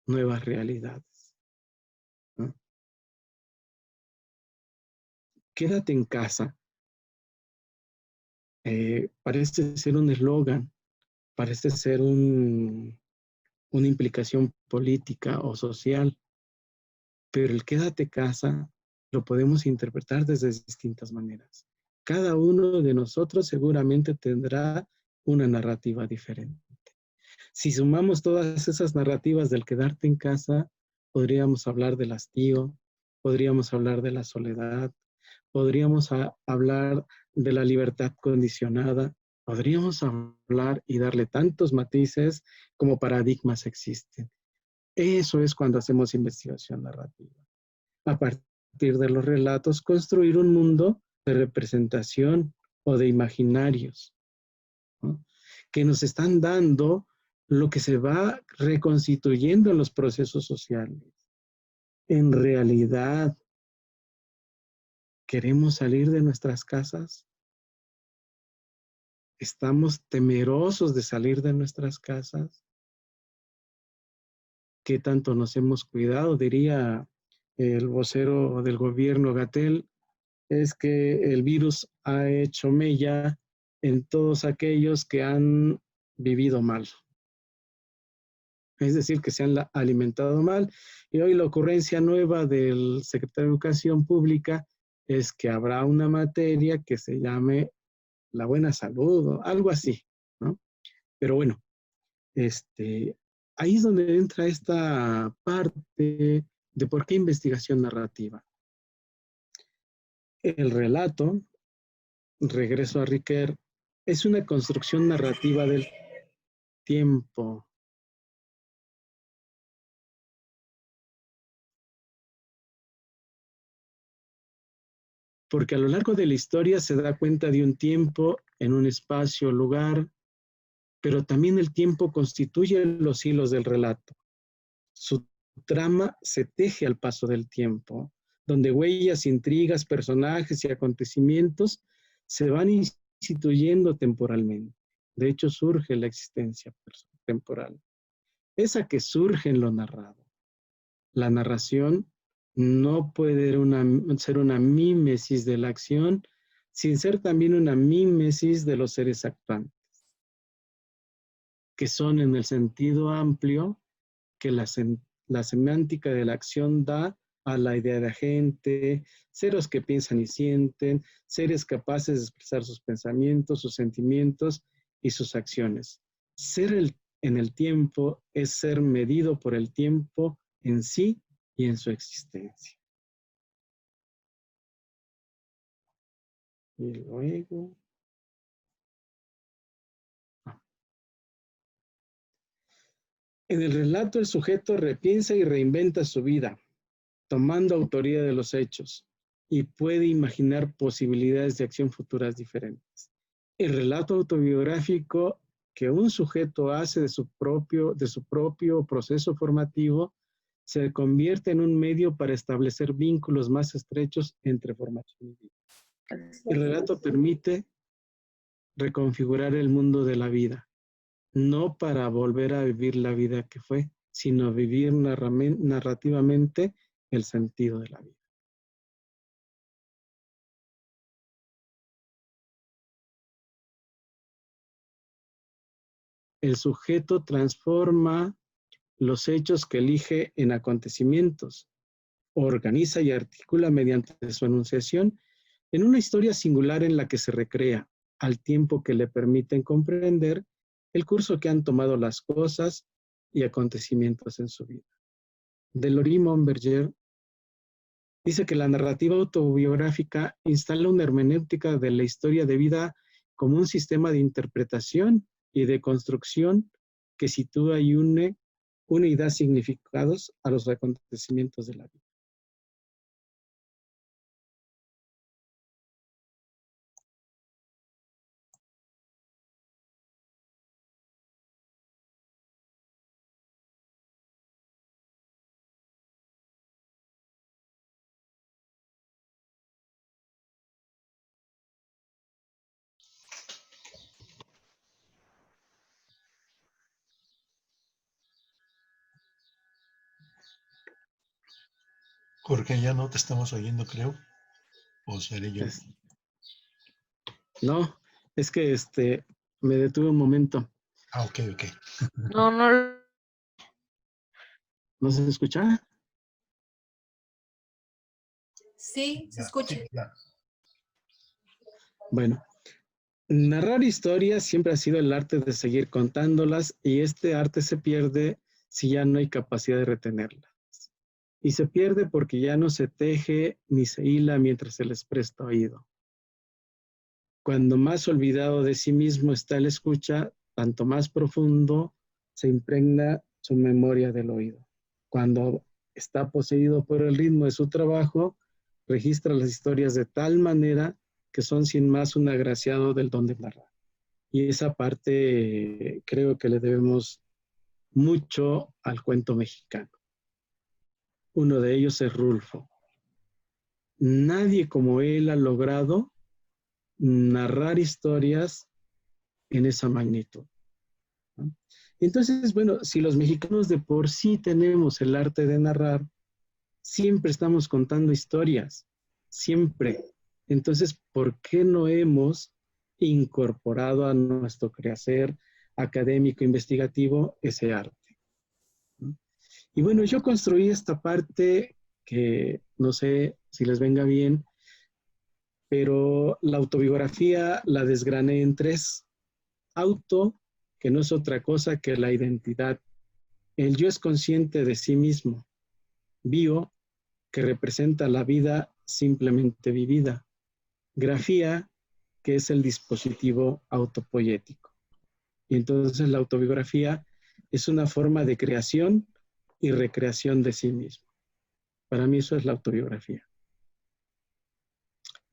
nuevas realidades, ¿no? Quédate en casa. Parece ser un eslogan, parece ser una implicación política o social, pero el quédate en casa lo podemos interpretar desde distintas maneras. Cada uno de nosotros seguramente tendrá una narrativa diferente. Si sumamos todas esas narrativas del quedarte en casa, podríamos hablar del hastío, podríamos hablar de la soledad, podríamos hablar de la libertad condicionada, podríamos hablar y darle tantos matices como paradigmas existen. Eso es cuando hacemos investigación narrativa. A partir de los relatos, construir un mundo de representación o de imaginarios, ¿no? Que nos están dando lo que se va reconstituyendo en los procesos sociales. En realidad, ¿queremos salir de nuestras casas? ¿Estamos temerosos de salir de nuestras casas? ¿Qué tanto nos hemos cuidado? Diría el vocero del gobierno, Gatell, es que el virus ha hecho mella en todos aquellos que han vivido mal. Es decir, que se han alimentado mal. Y hoy la ocurrencia nueva del secretario de Educación Pública es que habrá una materia que se llame la buena salud o algo así, ¿no? Pero bueno, ahí es donde entra esta parte de por qué investigación narrativa. El relato, regreso a Riquer, es una construcción narrativa del tiempo. Porque a lo largo de la historia se da cuenta de un tiempo en un espacio, lugar, pero también el tiempo constituye los hilos del relato. Su trama se teje al paso del tiempo, donde huellas, intrigas, personajes y acontecimientos se van instituyendo temporalmente. De hecho, surge la existencia temporal. Esa que surge en lo narrado. La narración no puede ser una mímesis de la acción sin ser también una mímesis de los seres actuantes, que son en el sentido amplio que la semántica de la acción da a la idea de agente, seres que piensan y sienten, seres capaces de expresar sus pensamientos, sus sentimientos y sus acciones. Ser en el tiempo es ser medido por el tiempo en sí y en su existencia. Y luego... En el relato el sujeto repiensa y reinventa su vida, tomando autoría de los hechos, y puede imaginar posibilidades de acción futuras diferentes. El relato autobiográfico que un sujeto hace de su propio proceso formativo se convierte en un medio para establecer vínculos más estrechos entre formación y vida. El relato permite reconfigurar el mundo de la vida, no para volver a vivir la vida que fue, sino vivir narrativamente el sentido de la vida. El sujeto transforma los hechos que elige en acontecimientos, organiza y articula mediante su enunciación en una historia singular en la que se recrea, al tiempo que le permiten comprender el curso que han tomado las cosas y acontecimientos en su vida. Delory Monberger dice que la narrativa autobiográfica instala una hermenéutica de la historia de vida como un sistema de interpretación y de construcción que sitúa y une y da significados a los acontecimientos de la vida. Jorge, ya no te estamos oyendo, creo. ¿O seré yo? No, es que me detuve un momento. Ah, ok, ok. No, no. ¿No se escucha? Sí, se Ya, escucha. sí, ya. Bueno, narrar historias siempre ha sido el arte de seguir contándolas y este arte se pierde si ya no hay capacidad de retenerlas. Y se pierde porque ya no se teje ni se hila mientras se les presta oído. Cuando más olvidado de sí mismo está el escucha, tanto más profundo se impregna su memoria del oído. Cuando está poseído por el ritmo de su trabajo, registra las historias de tal manera que son sin más un agraciado del don de narrar. Y esa parte creo que le debemos mucho al cuento mexicano. Uno de ellos es Rulfo. Nadie como él ha logrado narrar historias en esa magnitud, ¿no? Entonces, bueno, si los mexicanos de por sí tenemos el arte de narrar, siempre estamos contando historias, siempre. Entonces, ¿por qué no hemos incorporado a nuestro quehacer académico investigativo ese arte, ¿no? Y bueno, yo construí esta parte que no sé si les venga bien, pero la autobiografía la desgrané en 3. Auto, que no es otra cosa que la identidad. El yo es consciente de sí mismo. Bio, que representa la vida simplemente vivida. Grafía, que es el dispositivo autopoético. Y entonces la autobiografía es una forma de creación y recreación de sí mismo. Para mí eso es la autobiografía.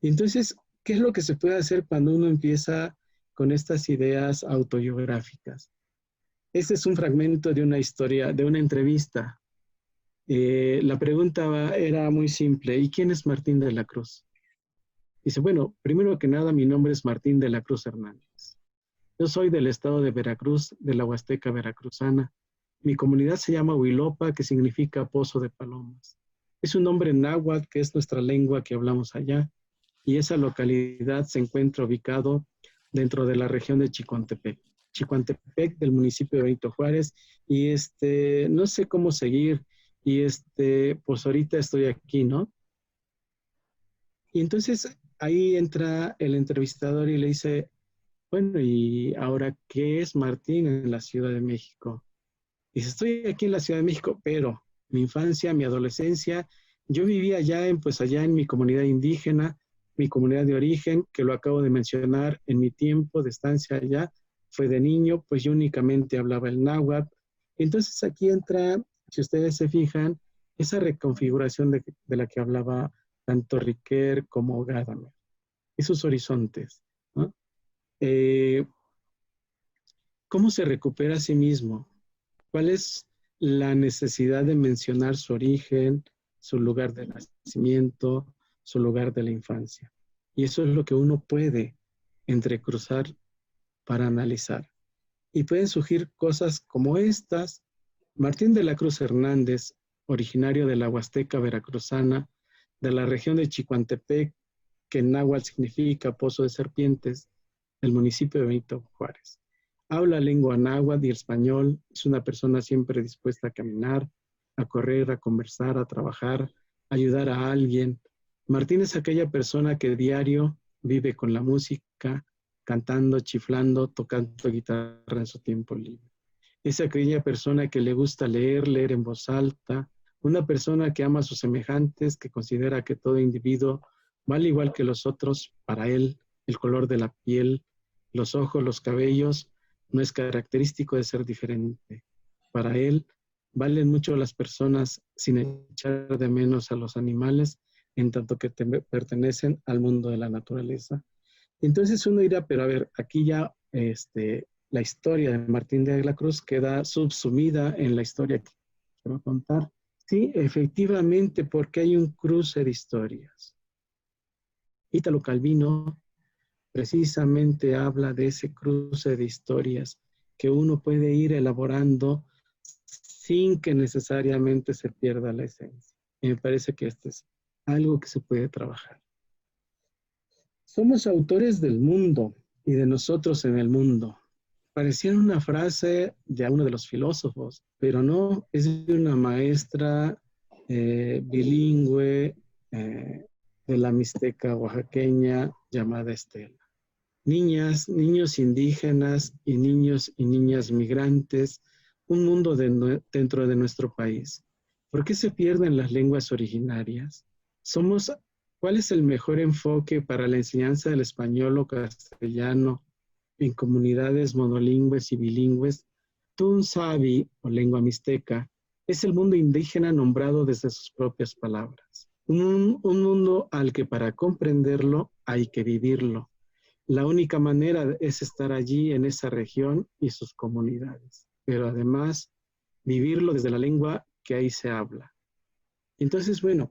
Y entonces, ¿qué es lo que se puede hacer cuando uno empieza con estas ideas autobiográficas? Este es un fragmento de una historia, de una entrevista. La pregunta era muy simple. ¿Y quién es Martín de la Cruz? Dice, bueno, primero que nada, mi nombre es Martín de la Cruz Hernández. Yo soy del estado de Veracruz, de la Huasteca Veracruzana. Mi comunidad se llama Huilopa, que significa Pozo de Palomas. Es un nombre náhuatl, que es nuestra lengua que hablamos allá, y esa localidad se encuentra ubicado dentro de la región de Chicontepec. Chicontepec, del municipio de Benito Juárez, y no sé cómo seguir, y pues ahorita estoy aquí, ¿no? Y entonces ahí entra el entrevistador y le dice, bueno, ¿y ahora qué es Martín en la Ciudad de México? Dice, estoy aquí en la Ciudad de México, pero mi infancia, mi adolescencia, yo vivía allá en mi comunidad indígena, mi comunidad de origen, que lo acabo de mencionar, en mi tiempo de estancia allá, fue de niño, pues yo únicamente hablaba el náhuatl. Entonces aquí entra, si ustedes se fijan, esa reconfiguración de la que hablaba tanto Riquer como Gadamer, esos horizontes, ¿no? ¿Cómo se recupera a sí mismo? ¿Cuál es la necesidad de mencionar su origen, su lugar de nacimiento, su lugar de la infancia? Y eso es lo que uno puede entrecruzar para analizar. Y pueden surgir cosas como estas. Martín de la Cruz Hernández, originario de la Huasteca Veracruzana, de la región de Chicoantepec, que en náhuatl significa pozo de serpientes, del municipio de Benito Juárez. Habla lengua náhuatl y español, es una persona siempre dispuesta a caminar, a correr, a conversar, a trabajar, a ayudar a alguien. Martín es aquella persona que diario vive con la música, cantando, chiflando, tocando guitarra en su tiempo libre. Es aquella persona que le gusta leer, leer en voz alta, una persona que ama a sus semejantes, que considera que todo individuo vale igual que los otros. Para él, el color de la piel, los ojos, los cabellos, no es característico de ser diferente. Para él, valen mucho las personas sin echar de menos a los animales, en tanto que pertenecen al mundo de la naturaleza. Entonces uno dirá, pero a ver, aquí ya la historia de Martín de la Cruz queda subsumida en la historia que quiero contar. Sí, efectivamente, porque hay un cruce de historias. Ítalo Calvino precisamente habla de ese cruce de historias que uno puede ir elaborando sin que necesariamente se pierda la esencia. Y me parece que esto es algo que se puede trabajar. Somos autores del mundo y de nosotros en el mundo. Pareciera una frase de uno de los filósofos, pero no, es de una maestra bilingüe de la Mixteca oaxaqueña llamada Estela. Niñas, niños indígenas y niñas migrantes, un mundo dentro de nuestro país. ¿Por qué se pierden las lenguas originarias? ¿Cuál es el mejor enfoque para la enseñanza del español o castellano en comunidades monolingües y bilingües? Tunsavi, o lengua mixteca, es el mundo indígena nombrado desde sus propias palabras. Un mundo al que para comprenderlo hay que vivirlo. La única manera es estar allí en esa región y sus comunidades, pero además vivirlo desde la lengua que ahí se habla. Entonces, bueno,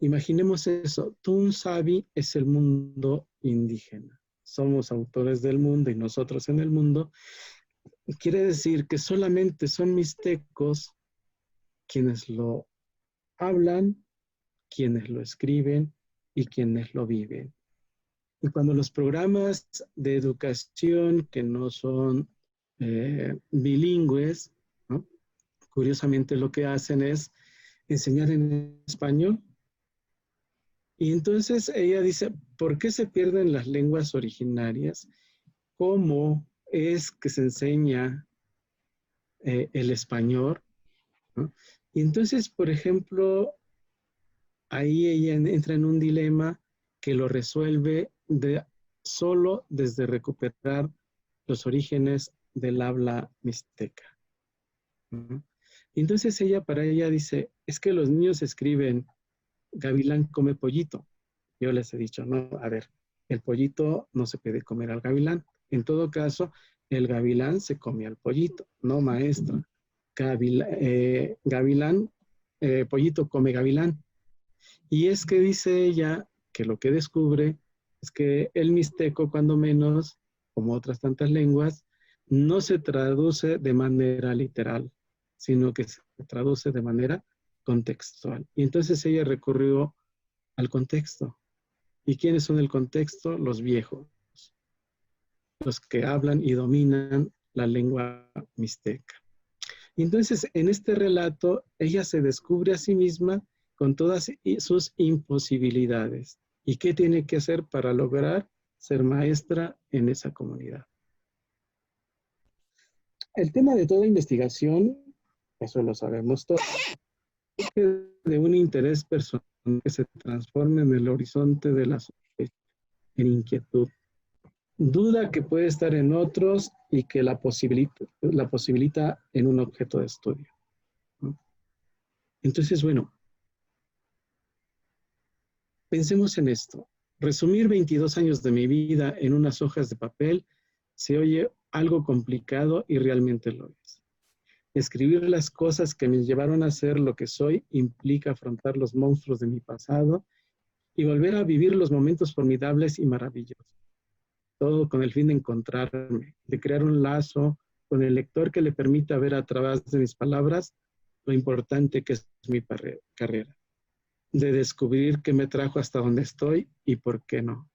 imaginemos eso. Tunsavi es el mundo indígena. Somos autores del mundo y nosotros en el mundo. Quiere decir que solamente son mixtecos quienes lo hablan, quienes lo escriben y quienes lo viven. Y cuando los programas de educación que no son bilingües, ¿no? Curiosamente lo que hacen es enseñar en español. Y entonces ella dice, ¿por qué se pierden las lenguas originarias? ¿Cómo es que se enseña el español? ¿No? Y entonces, por ejemplo, ahí ella entra en un dilema que lo resuelve solo desde recuperar los orígenes del habla mixteca. ¿No? Entonces para ella dice, es que los niños escriben, gavilán come pollito. Yo les he dicho, no, a ver, el pollito no se puede comer al gavilán. En todo caso, el gavilán se come al pollito, no maestra. Gavilán, pollito come gavilán. Y es que dice ella que lo que descubre es que el mixteco, cuando menos, como otras tantas lenguas, no se traduce de manera literal, sino que se traduce de manera contextual. Y entonces ella recurrió al contexto. ¿Y quiénes son el contexto? Los viejos, los que hablan y dominan la lengua mixteca. Y entonces, en este relato, ella se descubre a sí misma con todas sus imposibilidades. ¿Y qué tiene que hacer para lograr ser maestra en esa comunidad? El tema de toda investigación, eso lo sabemos todos, de un interés personal que se transforme en el horizonte de la sospecha, en inquietud. Duda que puede estar en otros y que la posibilita en un objeto de estudio. ¿No? Entonces, bueno, pensemos en esto. Resumir 22 años de mi vida en unas hojas de papel se oye algo complicado y realmente lo es. Escribir las cosas que me llevaron a ser lo que soy implica afrontar los monstruos de mi pasado y volver a vivir los momentos formidables y maravillosos. Todo con el fin de encontrarme, de crear un lazo con el lector que le permita ver a través de mis palabras lo importante que es mi carrera, de descubrir qué me trajo hasta donde estoy y por qué no.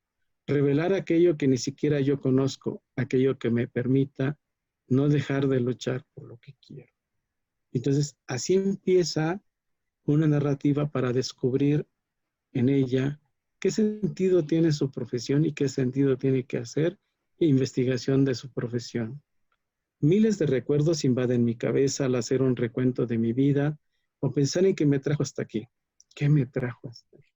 Revelar aquello que ni siquiera yo conozco, aquello que me permita no dejar de luchar por lo que quiero. Entonces, así empieza una narrativa para descubrir en ella qué sentido tiene su profesión y qué sentido tiene que hacer investigación de su profesión. Miles de recuerdos invaden mi cabeza al hacer un recuento de mi vida o pensar en qué me trajo hasta aquí. ¿Qué me trajo hasta aquí?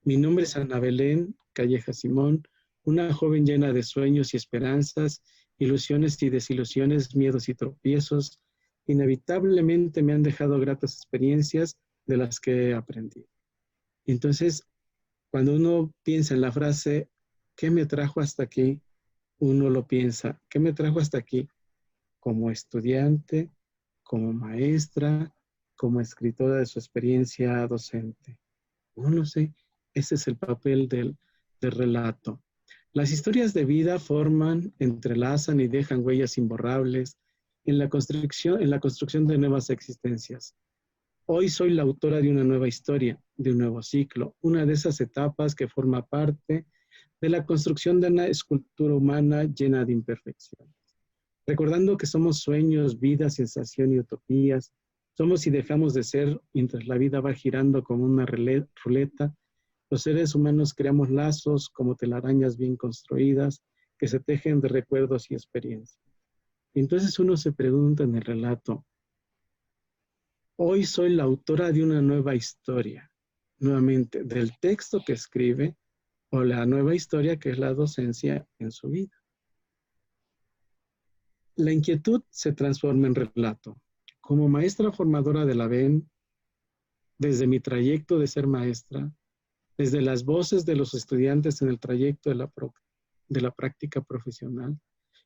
Mi nombre es Ana Belén Calleja Simón, una joven llena de sueños y esperanzas, ilusiones y desilusiones, miedos y tropiezos. Inevitablemente me han dejado gratas experiencias de las que he aprendido. Entonces, cuando uno piensa en la frase, ¿qué me trajo hasta aquí? Uno lo piensa, ¿qué me trajo hasta aquí? Como estudiante, como maestra, como escritora de su experiencia docente. No lo sé, ese es el papel del relato. Las historias de vida forman, entrelazan y dejan huellas imborrables en la construcción de nuevas existencias. Hoy soy la autora de una nueva historia, de un nuevo ciclo, una de esas etapas que forma parte de la construcción de una escultura humana llena de imperfecciones. Recordando que somos sueños, vida, sensación y utopías, somos y dejamos de ser mientras la vida va girando como una ruleta. Los seres humanos creamos lazos como telarañas bien construidas que se tejen de recuerdos y experiencias. Entonces uno se pregunta en el relato, hoy soy la autora de una nueva historia, nuevamente, del texto que escribe o la nueva historia que es la docencia en su vida. La inquietud se transforma en relato. Como maestra formadora de la BEN, desde mi trayecto de ser maestra, desde las voces de los estudiantes en el trayecto de la práctica profesional,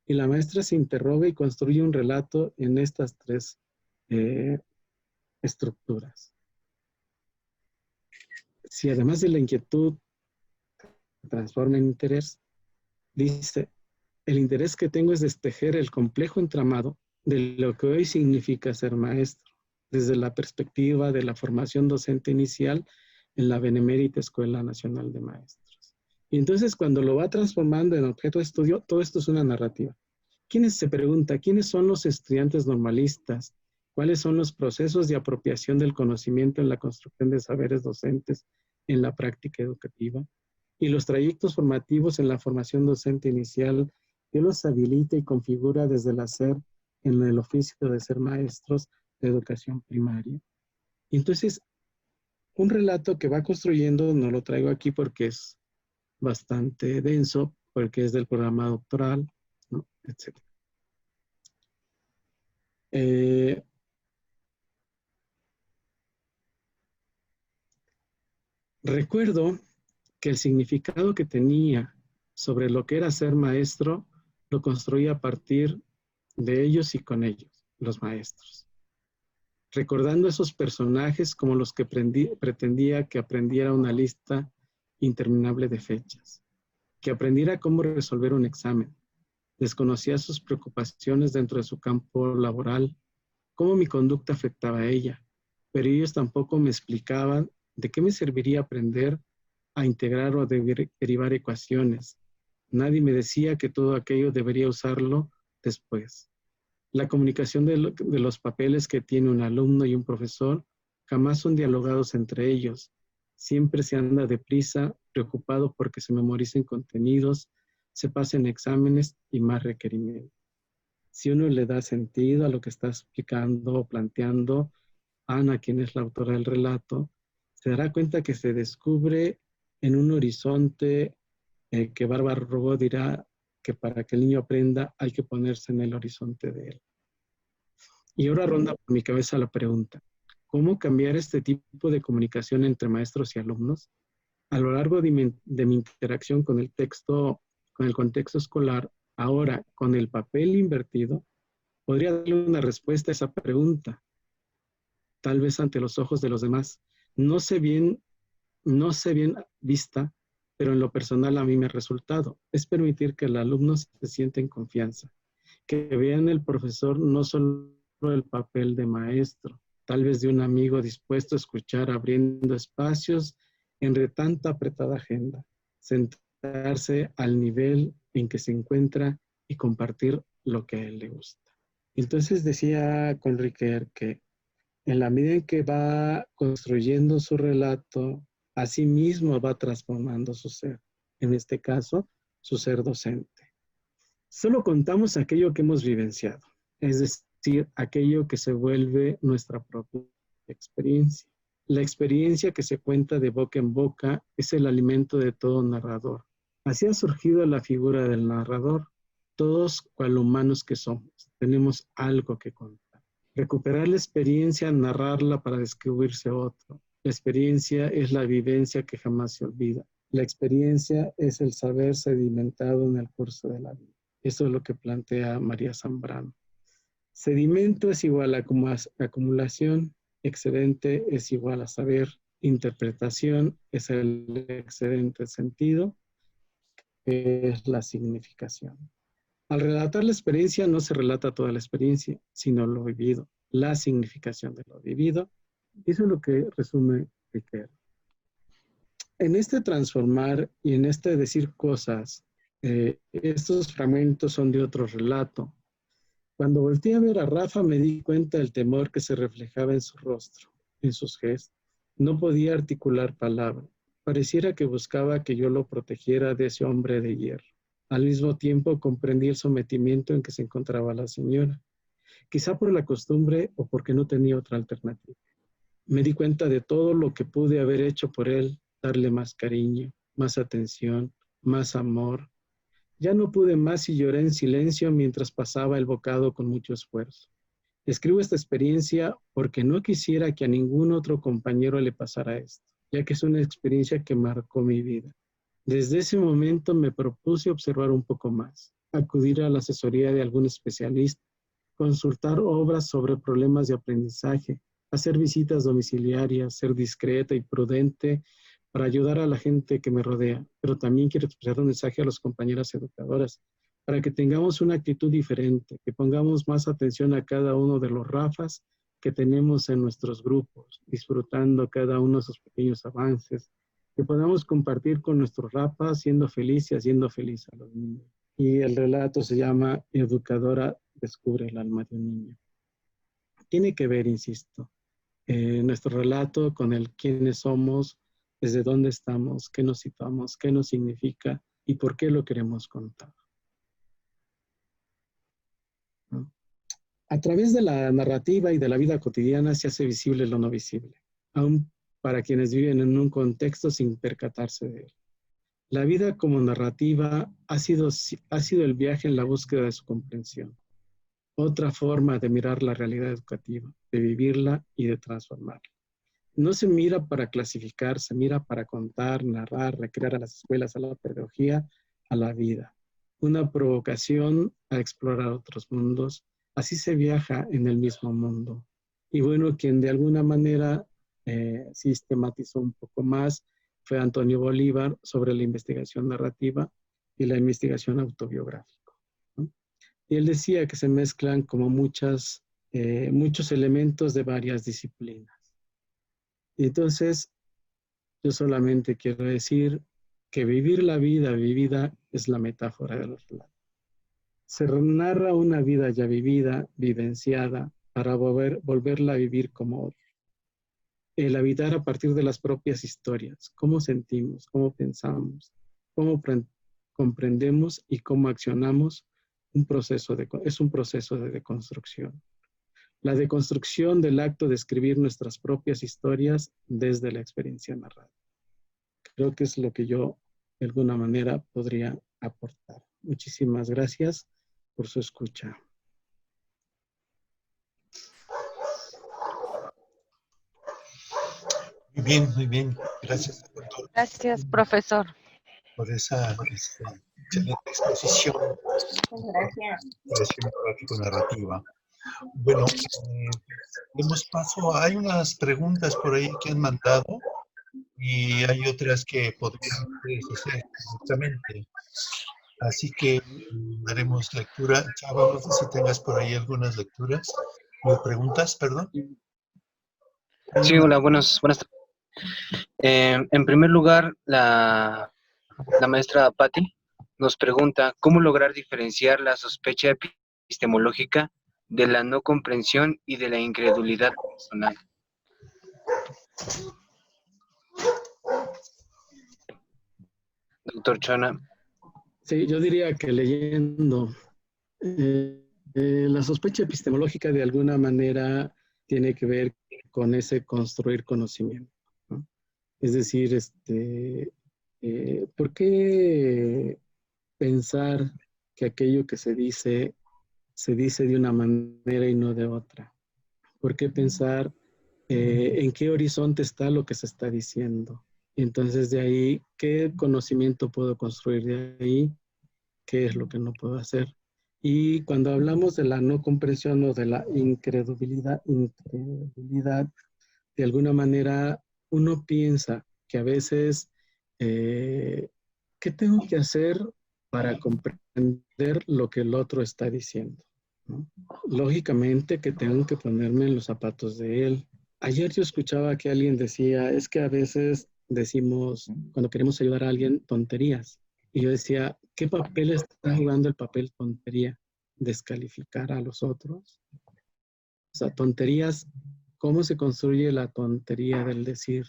y la maestra se interroga y construye un relato en estas tres estructuras. Si además de la inquietud se transforma en interés, dice, el interés que tengo es destejer el complejo entramado de lo que hoy significa ser maestro, desde la perspectiva de la formación docente inicial en la Benemérita Escuela Nacional de Maestros. Y entonces cuando lo va transformando en objeto de estudio, todo esto es una narrativa. Se pregunta, ¿quiénes son los estudiantes normalistas? ¿Cuáles son los procesos de apropiación del conocimiento en la construcción de saberes docentes en la práctica educativa? Y los trayectos formativos en la formación docente inicial que los habilita y configura desde el hacer en el oficio de ser maestros de educación primaria. Y entonces, un relato que va construyendo, no lo traigo aquí porque es bastante denso, porque es del programa doctoral, ¿no? Etc. Recuerdo que el significado que tenía sobre lo que era ser maestro lo construía a partir de ellos y con ellos, los maestros. Recordando esos personajes como los que pretendía que aprendiera una lista interminable de fechas, que aprendiera cómo resolver un examen, desconocía sus preocupaciones dentro de su campo laboral, cómo mi conducta afectaba a ella, pero ellos tampoco me explicaban de qué me serviría aprender a integrar o a derivar ecuaciones. Nadie me decía que todo aquello debería usarlo después. La comunicación de los papeles que tiene un alumno y un profesor jamás son dialogados entre ellos. Siempre se anda deprisa, preocupado porque se memoricen contenidos, se pasen exámenes y más requerimientos. Si uno le da sentido a lo que está explicando o planteando, Ana, quien es la autora del relato, se dará cuenta que se descubre en un horizonte que Bárbara Rogó dirá que para que el niño aprenda hay que ponerse en el horizonte de él. Y ahora ronda por mi cabeza la pregunta, ¿cómo cambiar este tipo de comunicación entre maestros y alumnos? A lo largo de mi interacción con el texto, con el contexto escolar, ahora con el papel invertido, podría darle una respuesta a esa pregunta, tal vez ante los ojos de los demás. No sé bien vista, pero en lo personal a mí me ha resultado. Es permitir que el alumno se sienta en confianza, que vea en el profesor no solo el papel de maestro, tal vez de un amigo dispuesto a escuchar abriendo espacios entre tanta apretada agenda, sentarse al nivel en que se encuentra y compartir lo que a él le gusta. Entonces decía Conriquer que en la medida en que va construyendo su relato, así mismo va transformando su ser, en este caso, su ser docente. Solo contamos aquello que hemos vivenciado, es decir, aquello que se vuelve nuestra propia experiencia. La experiencia que se cuenta de boca en boca es el alimento de todo narrador. Así ha surgido la figura del narrador. Todos, cual humanos que somos, tenemos algo que contar. Recuperar la experiencia, narrarla para descubrirse otro. La experiencia es la vivencia que jamás se olvida. La experiencia es el saber sedimentado en el curso de la vida. Eso es lo que plantea María Zambrano. Sedimento es igual a acumulación, excedente es igual a saber, interpretación es el excedente sentido, que es la significación. Al relatar la experiencia no se relata toda la experiencia, sino lo vivido, la significación de lo vivido Eso es lo que resume Riquet. En este transformar y en este decir cosas, estos fragmentos son de otro relato. Cuando volteé a ver a Rafa me di cuenta del temor que se reflejaba en su rostro, en sus gestos. No podía articular palabra. Pareciera que buscaba que yo lo protegiera de ese hombre de hierro. Al mismo tiempo comprendí el sometimiento en que se encontraba la señora, quizá por la costumbre o porque no tenía otra alternativa. Me di cuenta de todo lo que pude haber hecho por él, darle más cariño, más atención, más amor. Ya no pude más y lloré en silencio mientras pasaba el bocado con mucho esfuerzo. Escribo esta experiencia porque no quisiera que a ningún otro compañero le pasara esto, ya que es una experiencia que marcó mi vida. Desde ese momento me propuse observar un poco más, acudir a la asesoría de algún especialista, consultar obras sobre problemas de aprendizaje, hacer visitas domiciliarias, ser discreta y prudente para ayudar a la gente que me rodea. Pero también quiero expresar un mensaje a las compañeras educadoras para que tengamos una actitud diferente, que pongamos más atención a cada uno de los Rafas que tenemos en nuestros grupos, disfrutando cada uno de sus pequeños avances, que podamos compartir con nuestros Rafas siendo feliz y haciendo feliz a los niños. Y el relato se llama Educadora descubre el alma de un niño. Tiene que ver, insisto, nuestro relato con el quiénes somos, desde dónde estamos, qué nos situamos, qué nos significa y por qué lo queremos contar. ¿No? A través de la narrativa y de la vida cotidiana se hace visible lo no visible, aun para quienes viven en un contexto sin percatarse de él. La vida como narrativa ha sido el viaje en la búsqueda de su comprensión. Otra forma de mirar la realidad educativa, de vivirla y de transformarla. No se mira para clasificar, se mira para contar, narrar, recrear a las escuelas, a la pedagogía, a la vida. Una provocación a explorar otros mundos. Así se viaja en el mismo mundo. Y bueno, quien de alguna manera sistematizó un poco más fue Antonio Bolívar sobre la investigación narrativa y la investigación autobiográfica, ¿no? Y él decía que se mezclan como muchos elementos de varias disciplinas. Y entonces, yo solamente quiero decir que vivir la vida vivida es la metáfora de los relatos. Se narra una vida ya vivida, vivenciada, para volverla a vivir como otra. El habitar a partir de las propias historias, cómo sentimos, cómo pensamos, cómo comprendemos y cómo accionamos, es un proceso de deconstrucción. La deconstrucción del acto de escribir nuestras propias historias desde la experiencia narrada. Creo que es lo que yo, de alguna manera, podría aportar. Muchísimas gracias por su escucha. Muy bien, muy bien. Gracias, doctor, Gracias, profesor. por esa excelente exposición gráfico-narrativa. Bueno, demos paso. Hay unas preguntas por ahí que han mandado y hay otras que podrían hacer directamente. Así que daremos lectura. Chava, no sé si tengas por ahí algunas lecturas o preguntas, perdón. Sí, hola, buenas tardes. En primer lugar, la maestra Patti nos pregunta cómo lograr diferenciar la sospecha epistemológica de la no comprensión y de la incredulidad personal. Doctor Chona. Sí, yo diría que leyendo la sospecha epistemológica de alguna manera tiene que ver con ese construir conocimiento, ¿no? Es decir, ¿por qué pensar que aquello que se dice de una manera y no de otra? ¿Por qué pensar en qué horizonte está lo que se está diciendo? Entonces, de ahí, ¿qué conocimiento puedo construir de ahí? ¿Qué es lo que no puedo hacer? Y cuando hablamos de la no comprensión o de la incredulidad, de alguna manera uno piensa que a veces, ¿qué tengo que hacer para comprender lo que el otro está diciendo? ¿No? Lógicamente que tengo que ponerme en los zapatos de él, Ayer yo escuchaba que alguien decía, es que a veces decimos, cuando queremos ayudar a alguien, tonterías. Y yo decía, ¿qué papel está jugando el papel tontería? ¿Descalificar a los otros? O sea, tonterías, ¿cómo se construye la tontería del decir?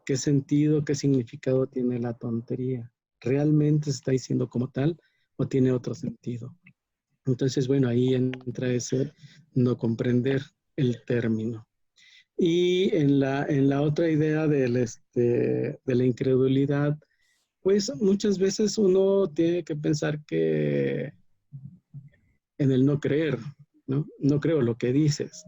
¿Qué sentido, qué significado tiene la tontería? ¿Realmente se está diciendo como tal o tiene otro sentido? Entonces, bueno, ahí entra ese no comprender el término. Y en la otra idea de la incredulidad, pues muchas veces uno tiene que pensar que en el no creer, ¿no? No creo lo que dices.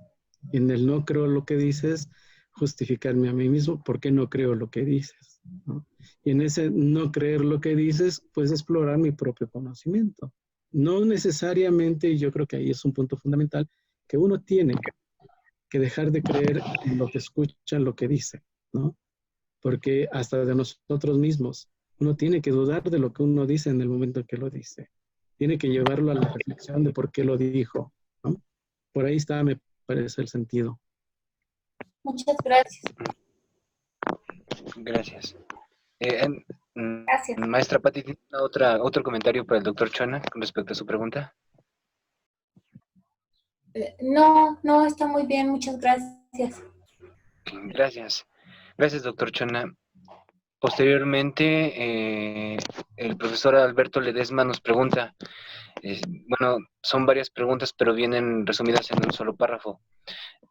En el no creo lo que dices, justificarme a mí mismo por qué no creo lo que dices, ¿no? Y en ese no creer lo que dices, pues explorar mi propio conocimiento. No necesariamente, y yo creo que ahí es un punto fundamental, que uno tiene que dejar de creer en lo que escucha, en lo que dice, ¿no? Porque hasta de nosotros mismos, uno tiene que dudar de lo que uno dice en el momento en que lo dice. Tiene que llevarlo a la reflexión de por qué lo dijo, ¿no? Por ahí está, me parece, el sentido. Muchas gracias. Gracias. Gracias. Maestra Patti, ¿tiene otro comentario para el doctor Chona con respecto a su pregunta? No, no, está muy bien, muchas gracias. Gracias. Gracias, doctor Chona. Posteriormente, el profesor Alberto Ledesma nos pregunta, bueno, son varias preguntas, pero vienen resumidas en un solo párrafo.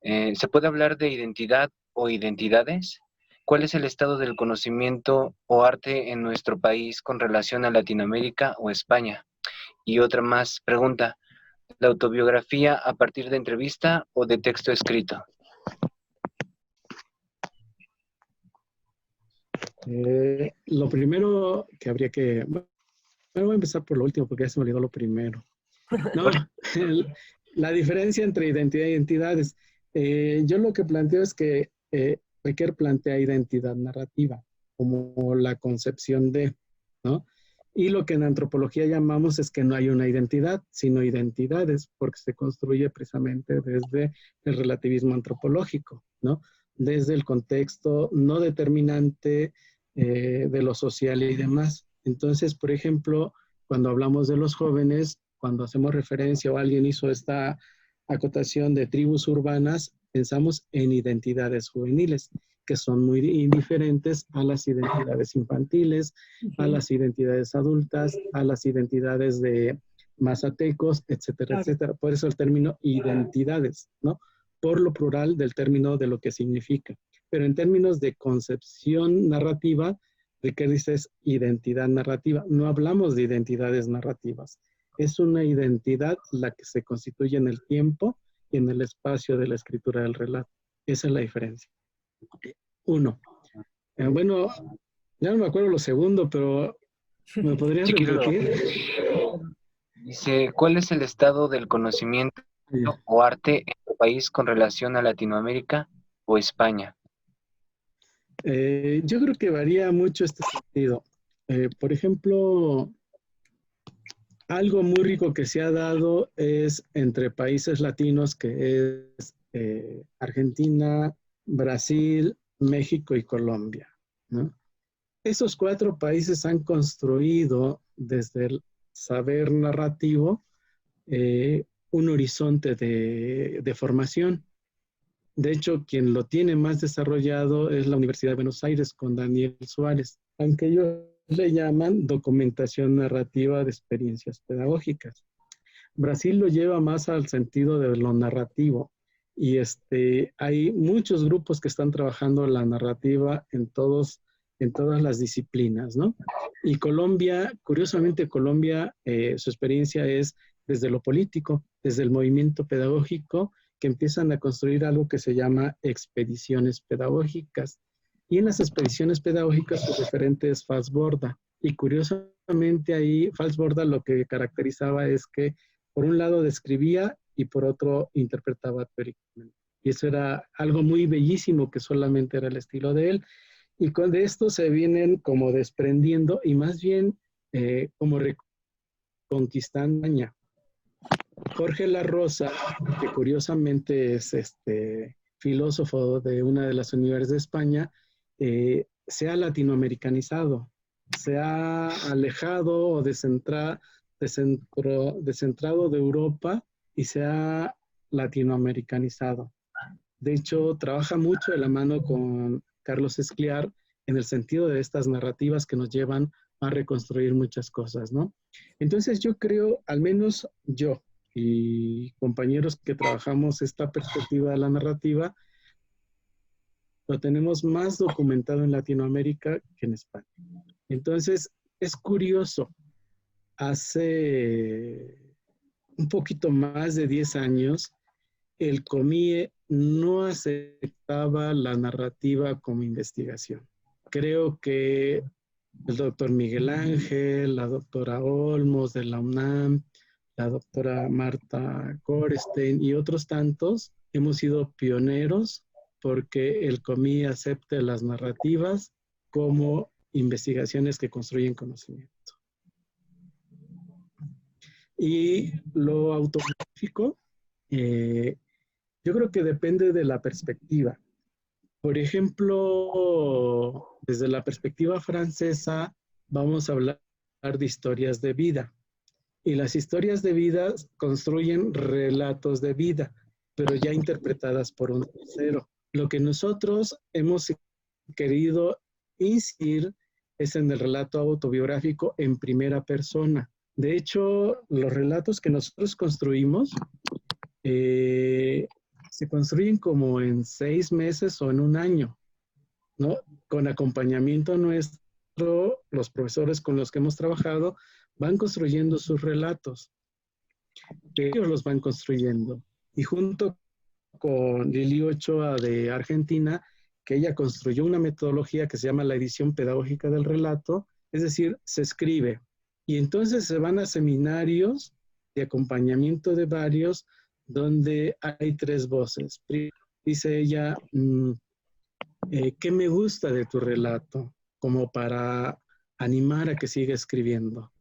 ¿Se puede hablar de identidad o identidades? ¿Cuál es el estado del conocimiento o arte en nuestro país con relación a Latinoamérica o España? Y otra más pregunta, ¿la autobiografía a partir de entrevista o de texto escrito? Lo primero que habría que... Bueno, voy a empezar por lo último porque ya se me olvidó lo primero. No, la diferencia entre identidad y identidades. Yo lo que planteo es que Becker plantea identidad narrativa como la concepción de, ¿no? Y lo que en antropología llamamos es que no hay una identidad, sino identidades, porque se construye precisamente desde el relativismo antropológico, ¿no? Desde el contexto no determinante de lo social y demás. Entonces, por ejemplo, cuando hablamos de los jóvenes, cuando hacemos referencia o alguien hizo esta acotación de tribus urbanas, pensamos en identidades juveniles, que son muy indiferentes a las identidades infantiles, a las identidades adultas, a las identidades de mazatecos, etcétera, etcétera. Por eso el término identidades, ¿no? Por lo plural del término de lo que significa. Pero en términos de concepción narrativa, ¿de qué dices identidad narrativa? No hablamos de identidades narrativas. Es una identidad la que se constituye en el tiempo y en el espacio de la escritura del relato. Esa es la diferencia. Uno. Bueno, ya no me acuerdo lo segundo, pero ¿me podrías repetir? Dice, ¿cuál es el estado del conocimiento o arte en tu país con relación a Latinoamérica o España? Yo creo que varía mucho este sentido. Por ejemplo, algo muy rico que se ha dado es entre países latinos, que es Argentina, Brasil, México y Colombia, ¿no? Esos 4 países han construido desde el saber narrativo un horizonte de formación. De hecho, quien lo tiene más desarrollado es la Universidad de Buenos Aires con Daniel Suárez, aunque ellos le llaman documentación narrativa de experiencias pedagógicas. Brasil lo lleva más al sentido de lo narrativo y hay muchos grupos que están trabajando la narrativa en todas las disciplinas, ¿no? Y Colombia, curiosamente Colombia, su experiencia es desde lo político, desde el movimiento pedagógico, que empiezan a construir algo que se llama expediciones pedagógicas. Y en las expediciones pedagógicas su referente es Fassborda. Y curiosamente ahí Fassborda lo que caracterizaba es que por un lado describía y por otro interpretaba teóricamente. Y eso era algo muy bellísimo que solamente era el estilo de él. Y de esto se vienen como desprendiendo y más bien como reconquistando. Jorge La Rosa, que curiosamente es filósofo de una de las universidades de España, se ha latinoamericanizado, se ha alejado o descentrado de Europa y se ha latinoamericanizado. De hecho, trabaja mucho de la mano con Carlos Escliar en el sentido de estas narrativas que nos llevan a reconstruir muchas cosas, ¿no? Entonces yo creo, al menos yo y compañeros que trabajamos esta perspectiva de la narrativa, lo tenemos más documentado en Latinoamérica que en España. Entonces, es curioso, hace un poquito más de 10 años, el COMIE no aceptaba la narrativa como investigación. Creo que el doctor Miguel Ángel, la doctora Olmos de la UNAM, la doctora Marta Korestein y otros tantos, hemos sido pioneros porque el COMIE acepte las narrativas como investigaciones que construyen conocimiento. Y lo autobiográfico, yo creo que depende de la perspectiva. Por ejemplo, desde la perspectiva francesa, vamos a hablar de historias de vida. Y las historias de vida construyen relatos de vida, pero ya interpretadas por un tercero. Lo que nosotros hemos querido incidir es en el relato autobiográfico en primera persona. De hecho, los relatos que nosotros construimos se construyen como en 6 meses o en un año, ¿no? Con acompañamiento nuestro, los profesores con los que hemos trabajado van construyendo sus relatos. Ellos los van construyendo. Y junto con Lili Ochoa de Argentina, que ella construyó una metodología que se llama la edición pedagógica del relato, es decir, se escribe. Y entonces se van a seminarios de acompañamiento de varios, donde hay 3 voces. Dice ella, ¿qué me gusta de tu relato? Como para animar a que siga escribiendo.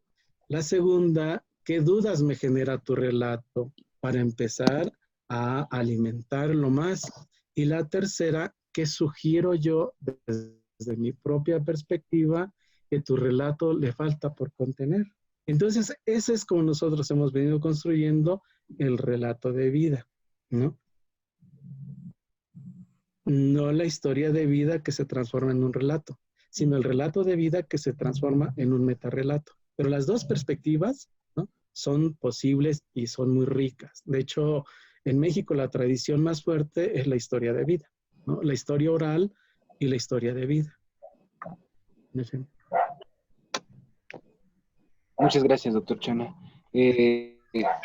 La segunda, ¿qué dudas me genera tu relato? Para empezar a alimentarlo más. Y la tercera, ¿qué sugiero yo desde mi propia perspectiva que tu relato le falta por contener? Entonces, ese es como nosotros hemos venido construyendo el relato de vida, ¿no? No la historia de vida que se transforma en un relato, sino el relato de vida que se transforma en un metarrelato. Pero las dos perspectivas, ¿no?, son posibles y son muy ricas. De hecho, en México la tradición más fuerte es la historia de vida, ¿no? La historia oral y la historia de vida. Muchas gracias, doctor Chona.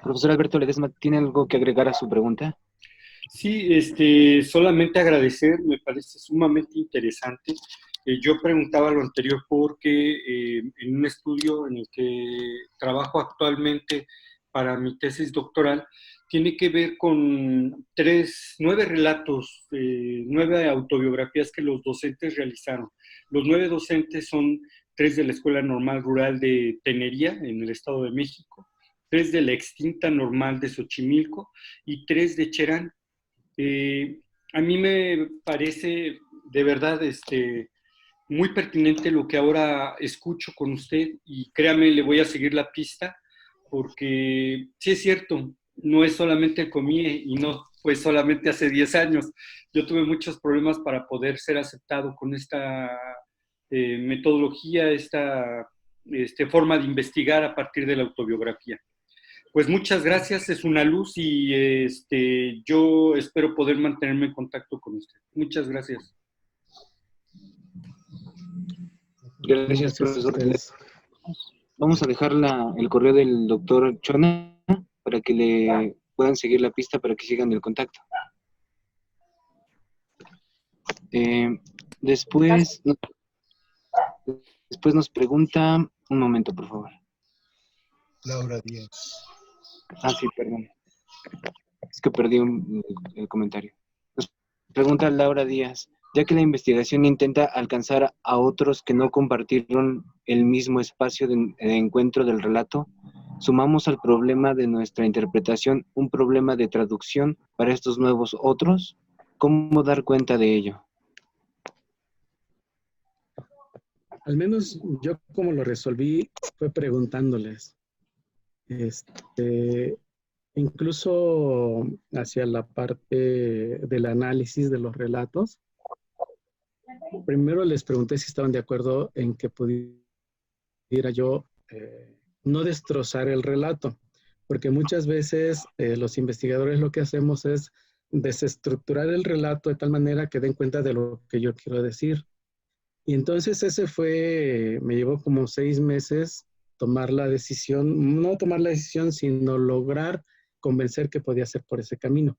Profesor Alberto Ledesma, ¿tiene algo que agregar a su pregunta? Sí, solamente agradecer, me parece sumamente interesante. Yo preguntaba lo anterior porque en un estudio en el que trabajo actualmente para mi tesis doctoral, tiene que ver con 9 relatos, 9 autobiografías que los docentes realizaron. Los 9 docentes son 3 de la Escuela Normal Rural de Tenería, en el Estado de México, 3 de la extinta Normal de Xochimilco y 3 de Cherán. A mí me parece de verdad muy pertinente lo que ahora escucho con usted y créame, le voy a seguir la pista porque sí es cierto, no es solamente el COMIE y no fue solamente hace 10 años. Yo tuve muchos problemas para poder ser aceptado con esta metodología, esta forma de investigar a partir de la autobiografía. Pues muchas gracias, es una luz y yo espero poder mantenerme en contacto con usted. Muchas gracias. Gracias, profesor. Vamos a dejar el correo del doctor Chona para que le puedan seguir la pista para que sigan el contacto. Después nos pregunta, un momento, por favor. Laura Díaz. Ah, sí, perdón. Es que perdí el comentario. Nos pregunta Laura Díaz, ya que la investigación intenta alcanzar a otros que no compartieron el mismo espacio de encuentro del relato, ¿sumamos al problema de nuestra interpretación un problema de traducción para estos nuevos otros? ¿cómo dar cuenta de ello? Al menos yo como lo resolví fue preguntándoles. Incluso hacia la parte del análisis de los relatos. Primero les pregunté si estaban de acuerdo en que pudiera yo no destrozar el relato, porque muchas veces los investigadores lo que hacemos es desestructurar el relato de tal manera que den cuenta de lo que yo quiero decir. Y entonces me llevó como 6 meses tomar la decisión, no tomar la decisión, sino lograr convencer que podía ser por ese camino.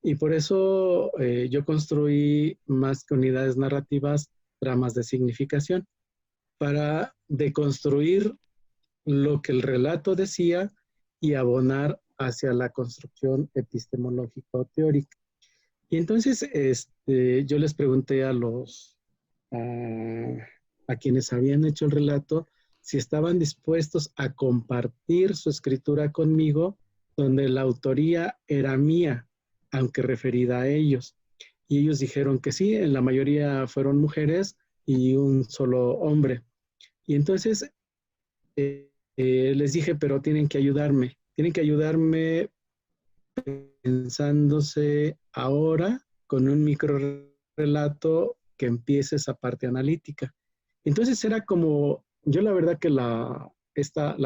Y por eso yo construí más que unidades narrativas, tramas de significación, para deconstruir lo que el relato decía y abonar hacia la construcción epistemológica o teórica. Y entonces yo les pregunté a quienes habían hecho el relato si estaban dispuestos a compartir su escritura conmigo, donde la autoría era mía, aunque referida a ellos. Y ellos dijeron que sí, en la mayoría fueron mujeres y un solo hombre. Y entonces les dije, pero tienen que ayudarme pensándose ahora con un micro relato que empiece esa parte analítica. Entonces era como, yo la verdad que la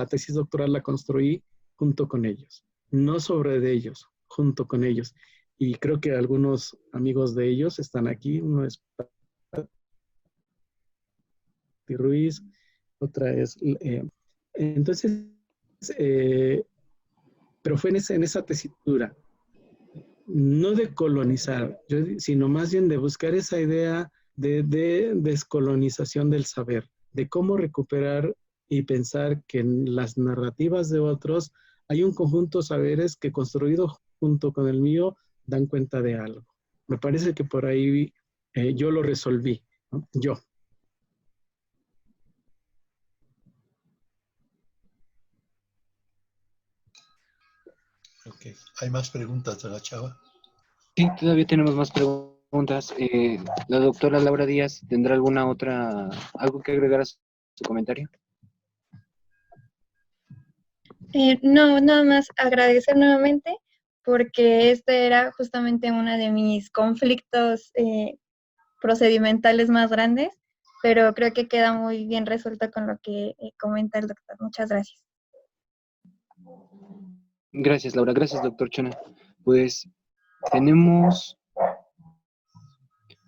tesis doctoral la construí junto con ellos, no sobre de ellos, junto con ellos. Y creo que algunos amigos de ellos están aquí, uno es Pati Ruiz, otra es... entonces, pero fue en esa tesitura, no de colonizar, sino más bien de buscar esa idea de descolonización del saber, de cómo recuperar y pensar que en las narrativas de otros hay un conjunto de saberes que construido junto con el mío dan cuenta de algo. Me parece que por ahí yo lo resolví, ¿no? Yo. Ok, ¿hay más preguntas de la chava? Sí, todavía tenemos más preguntas. La doctora Laura Díaz, ¿tendrá algo que agregar a su comentario? No, nada más agradecer nuevamente porque este era justamente uno de mis conflictos procedimentales más grandes, pero creo que queda muy bien resuelto con lo que comenta el doctor. Muchas gracias. Gracias, Laura. Gracias, doctor Chona. Pues tenemos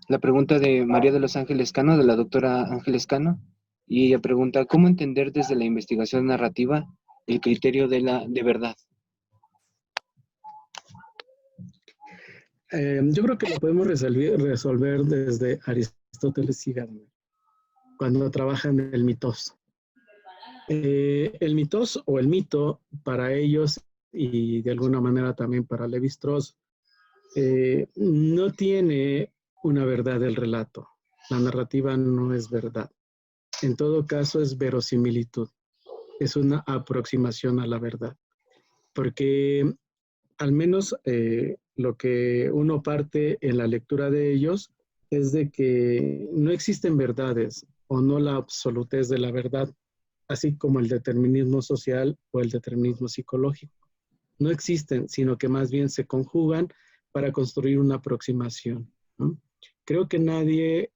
la pregunta de María de los Ángeles Cano, de la doctora Ángeles Cano, y ella pregunta, ¿cómo entender desde la investigación narrativa el criterio de verdad? Yo creo que lo podemos resolver desde Aristóteles y Gadamer, cuando trabajan el mitos. El mitos o el mito para ellos y de alguna manera también para Lévi-Strauss no tiene una verdad del relato. La narrativa no es verdad. En todo caso es verosimilitud. Es una aproximación a la verdad. Porque al menos lo que uno parte en la lectura de ellos es de que no existen verdades o no la absolutez de la verdad, así como el determinismo social o el determinismo psicológico. No existen, sino que más bien se conjugan para construir una aproximación, ¿no? Creo que nadie,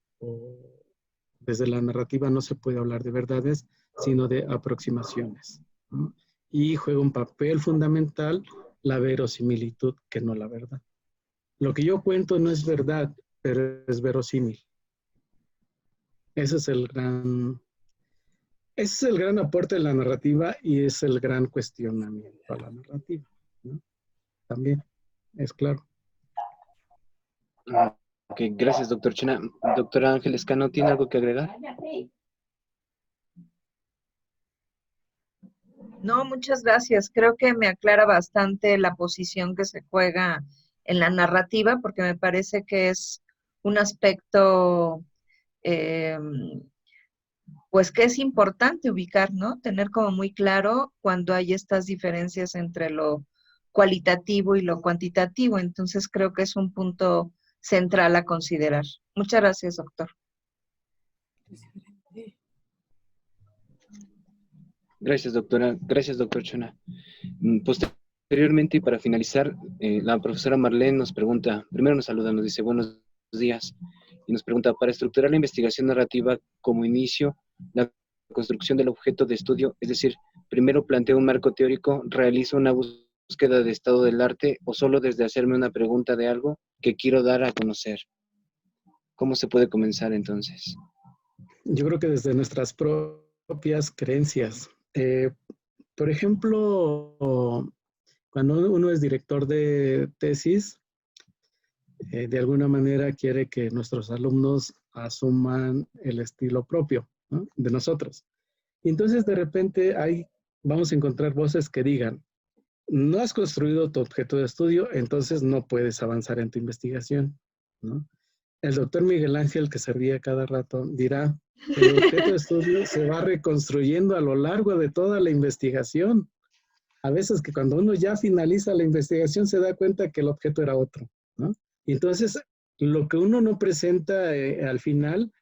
desde la narrativa no se puede hablar de verdades, sino de aproximaciones, ¿no? Y juega un papel fundamental la verosimilitud, que no la verdad. Lo que yo cuento no es verdad, pero es verosímil. Ese es el gran aporte de la narrativa y es el gran cuestionamiento a la narrativa, ¿no? También, es claro. Ok, gracias, doctor Chona. Doctora Ángeles Cano, ¿tiene algo que agregar? No, muchas gracias. Creo que me aclara bastante la posición que se juega en la narrativa, porque me parece que es un aspecto, pues que es importante ubicar, ¿no? Tener como muy claro cuando hay estas diferencias entre lo cualitativo y lo cuantitativo. Entonces creo que es un punto central a considerar. Muchas gracias, doctor. Gracias, doctora. Gracias, doctor Chona. Posteriormente, y para finalizar, la profesora Marlene nos pregunta, primero nos saluda, nos dice buenos días, y nos pregunta, para estructurar la investigación narrativa como inicio, la construcción del objeto de estudio, es decir, primero planteo un marco teórico, realizo una búsqueda de estado del arte, o solo desde hacerme una pregunta de algo que quiero dar a conocer. ¿Cómo se puede comenzar entonces? Yo creo que desde nuestras propias creencias. Por ejemplo, cuando uno es director de tesis, de alguna manera quiere que nuestros alumnos asuman el estilo propio, ¿no?, de nosotros. Y entonces de repente vamos a encontrar voces que digan, no has construido tu objeto de estudio, entonces no puedes avanzar en tu investigación, ¿no? El doctor Miguel Ángel, que se ríe cada rato, dirá, el objeto de estudio se va reconstruyendo a lo largo de toda la investigación. A veces que cuando uno ya finaliza la investigación se da cuenta que el objeto era otro, ¿no? Y entonces, lo que uno no presenta al final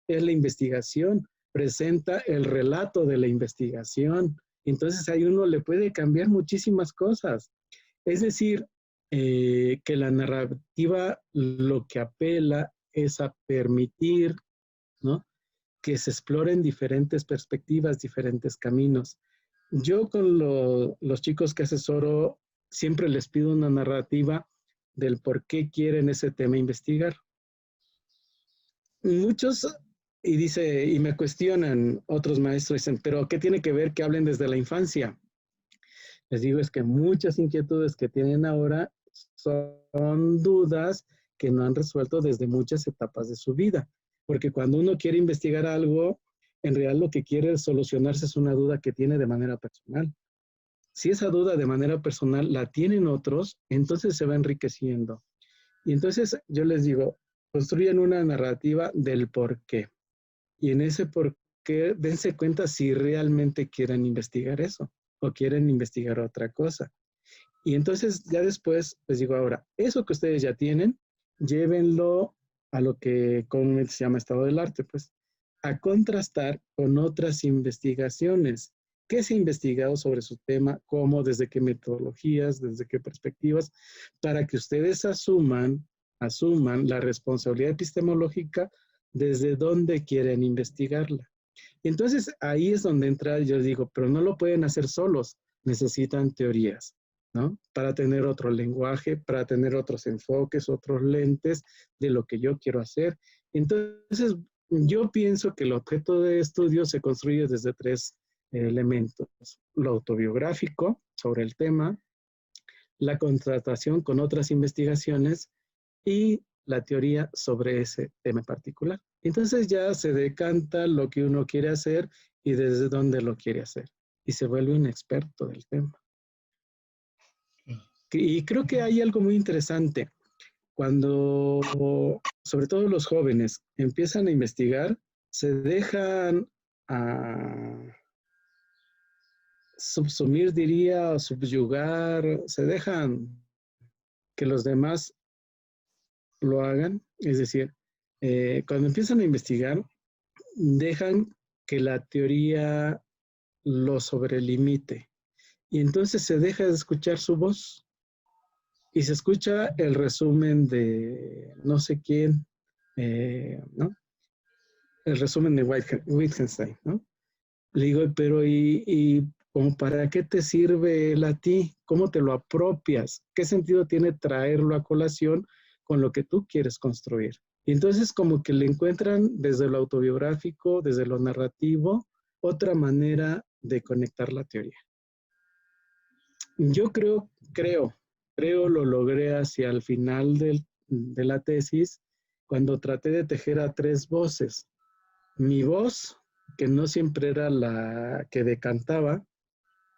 es la investigación, presenta el relato de la investigación. Entonces, ahí uno le puede cambiar muchísimas cosas. Es decir, que la narrativa lo que apela es a permitir, ¿no?, que se exploren diferentes perspectivas, diferentes caminos. Yo con los chicos que asesoro siempre les pido una narrativa del por qué quieren ese tema investigar. Muchos, y me cuestionan otros maestros, dicen, pero ¿qué tiene que ver que hablen desde la infancia? Les digo, es que muchas inquietudes que tienen ahora son dudas que no han resuelto desde muchas etapas de su vida. Porque cuando uno quiere investigar algo, en realidad lo que quiere solucionarse es una duda que tiene de manera personal. Si esa duda de manera personal la tienen otros, entonces se va enriqueciendo. Y entonces yo les digo, construyan una narrativa del por qué. Y en ese por qué, dense cuenta si realmente quieren investigar eso o quieren investigar otra cosa. Y entonces ya después les digo, ahora, eso que ustedes ya tienen, llévenlo a lo que comúnmente se llama estado del arte, pues, a contrastar con otras investigaciones. ¿Qué se ha investigado sobre su tema? ¿Cómo? ¿Desde qué metodologías? ¿Desde qué perspectivas? Para que ustedes asuman la responsabilidad epistemológica desde dónde quieren investigarla. Entonces, ahí es donde entra, yo digo, pero no lo pueden hacer solos, necesitan teorías, ¿no? Para tener otro lenguaje, para tener otros enfoques, otros lentes de lo que yo quiero hacer. Entonces, yo pienso que el objeto de estudio se construye desde tres elementos. Lo autobiográfico sobre el tema, la contrastación con otras investigaciones y la teoría sobre ese tema en particular. Entonces ya se decanta lo que uno quiere hacer y desde dónde lo quiere hacer. Y se vuelve un experto del tema. Y creo que hay algo muy interesante. Cuando, sobre todo los jóvenes, empiezan a investigar, se dejan subsumir, diría, o subyugar, se dejan que los demás lo hagan. Es decir, cuando empiezan a investigar, dejan que la teoría lo sobrelimite. Y entonces se deja de escuchar su voz. Y se escucha el resumen de no sé quién, ¿no? El resumen de Wittgenstein, ¿no? Le digo, pero ¿y como para qué te sirve él a ti? ¿Cómo te lo apropias? ¿Qué sentido tiene traerlo a colación con lo que tú quieres construir? Y entonces como que le encuentran desde lo autobiográfico, desde lo narrativo, otra manera de conectar la teoría. Yo creo, lo logré hacia el final de la tesis, cuando traté de tejer a tres voces. Mi voz, que no siempre era la que decantaba,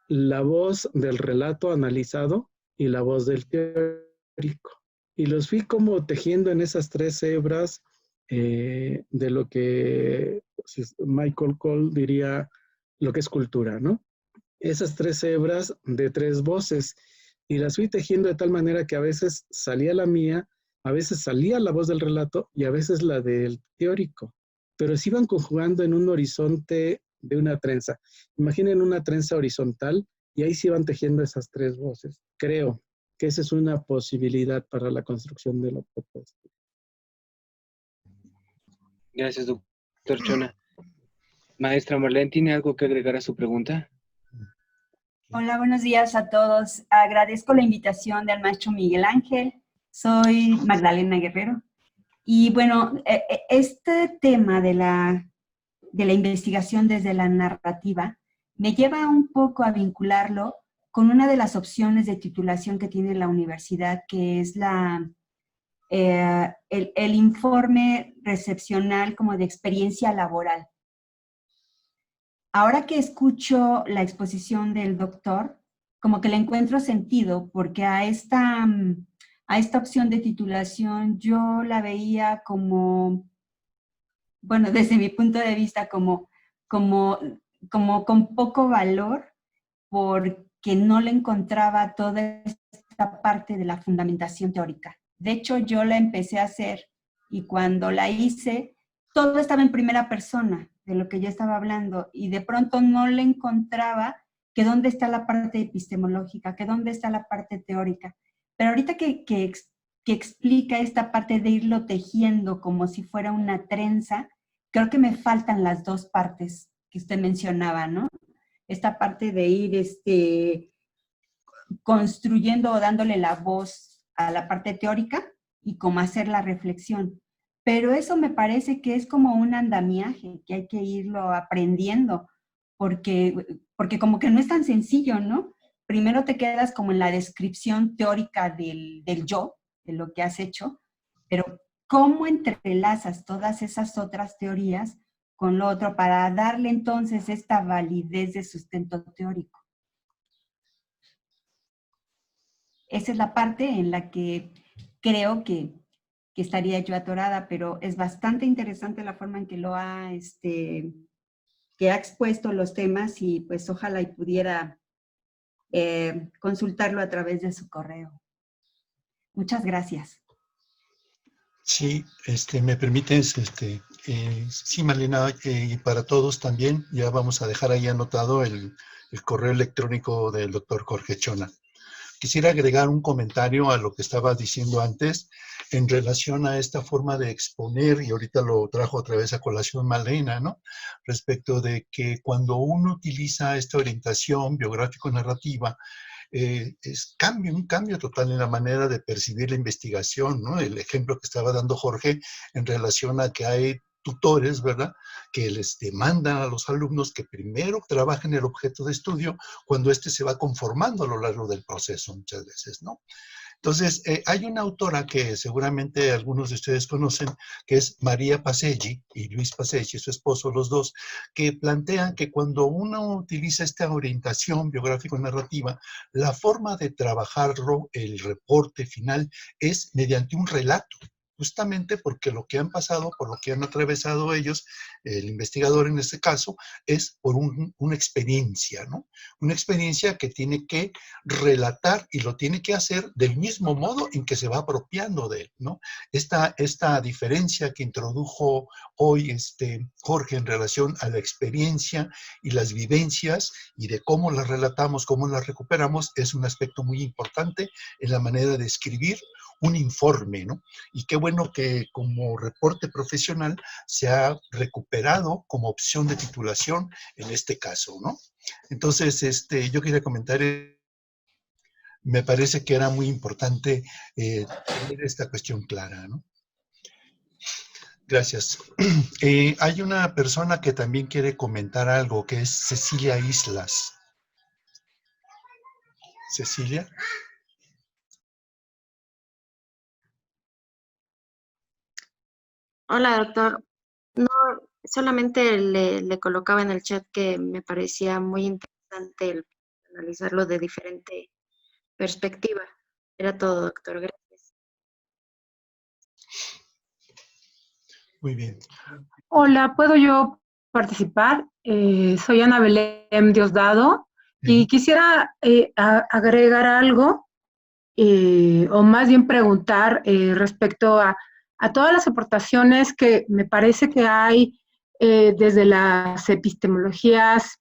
la voz del relato analizado y la voz del teórico. Y los fui como tejiendo en esas tres hebras de lo que Michael Cole diría lo que es cultura, ¿no? Esas tres hebras de tres voces. Y las fui tejiendo de tal manera que a veces salía la mía A veces salía la voz del relato y a veces la del teórico, pero se iban conjugando en un horizonte de una trenza. Imaginen una trenza horizontal y ahí se iban tejiendo esas tres voces. Creo que esa es una posibilidad para la construcción de la propuesta. Gracias, doctor Chona. Maestra Marlene, ¿tiene algo que agregar a su pregunta? Hola, buenos días a todos. Agradezco la invitación del maestro Miguel Ángel. Soy Magdalena Guerrero. Y bueno, este tema de la investigación desde la narrativa me lleva un poco a vincularlo con una de las opciones de titulación que tiene la universidad, que es el informe recepcional como de experiencia laboral. Ahora que escucho la exposición del doctor, como que le encuentro sentido, porque a esta opción de titulación yo la veía como, bueno, desde mi punto de vista, como con poco valor, porque no le encontraba toda esta parte de la fundamentación teórica. De hecho, yo la empecé a hacer y cuando la hice, todo estaba en primera persona de lo que yo estaba hablando y de pronto no le encontraba que dónde está la parte epistemológica, que dónde está la parte teórica. Pero ahorita que explica esta parte de irlo tejiendo como si fuera una trenza, creo que me faltan las dos partes que usted mencionaba, ¿no? Esta parte de ir construyendo o dándole la voz a la parte teórica y cómo hacer la reflexión. Pero eso me parece que es como un andamiaje, que hay que irlo aprendiendo, porque como que no es tan sencillo, ¿no? Primero te quedas como en la descripción teórica del yo, de lo que has hecho, pero ¿cómo entrelazas todas esas otras teorías con lo otro para darle entonces esta validez de sustento teórico? Esa es la parte en la que creo que estaría yo atorada, pero es bastante interesante la forma en que lo que ha expuesto los temas y pues ojalá y pudiera consultarlo a través de su correo. Muchas gracias. Sí, me permites, sí, Malena, y para todos también, ya vamos a dejar ahí anotado el correo electrónico del doctor Jorge Chona. Quisiera agregar un comentario a lo que estaba diciendo antes en relación a esta forma de exponer, y ahorita lo trajo otra vez a colación Malena, ¿no? Respecto de que cuando uno utiliza esta orientación biográfico-narrativa, es un cambio total en la manera de percibir la investigación, ¿no? El ejemplo que estaba dando Jorge en relación a que hay tutores, ¿verdad?, que les demandan a los alumnos que primero trabajen el objeto de estudio cuando éste se va conformando a lo largo del proceso muchas veces, ¿no? Entonces, hay una autora que seguramente algunos de ustedes conocen, que es María Paseggi y Luis Paseggi, su esposo, los dos, que plantean que cuando uno utiliza esta orientación biográfico-narrativa, la forma de trabajarlo, el reporte final, es mediante un relato. Justamente porque lo que han pasado, por lo que han atravesado ellos, el investigador en este caso, es por una experiencia, ¿no? Una experiencia que tiene que relatar y lo tiene que hacer del mismo modo en que se va apropiando de él, ¿no? Esta diferencia que introdujo hoy Jorge en relación a la experiencia y las vivencias y de cómo las relatamos, cómo las recuperamos, es un aspecto muy importante en la manera de escribir un informe, ¿no? Y qué bueno que como reporte profesional se ha recuperado como opción de titulación en este caso, ¿no? Entonces, yo quería comentar, me parece que era muy importante tener esta cuestión clara, ¿no? Gracias. Hay una persona que también quiere comentar algo, que es Cecilia Islas. Cecilia. Hola, doctor. No, solamente le colocaba en el chat que me parecía muy interesante el analizarlo de diferente perspectiva. Era todo, doctor. Gracias. Muy bien. Hola, ¿puedo yo participar? Soy Ana Belén Diosdado y quisiera agregar algo o más bien preguntar respecto a todas las aportaciones que me parece que hay desde las epistemologías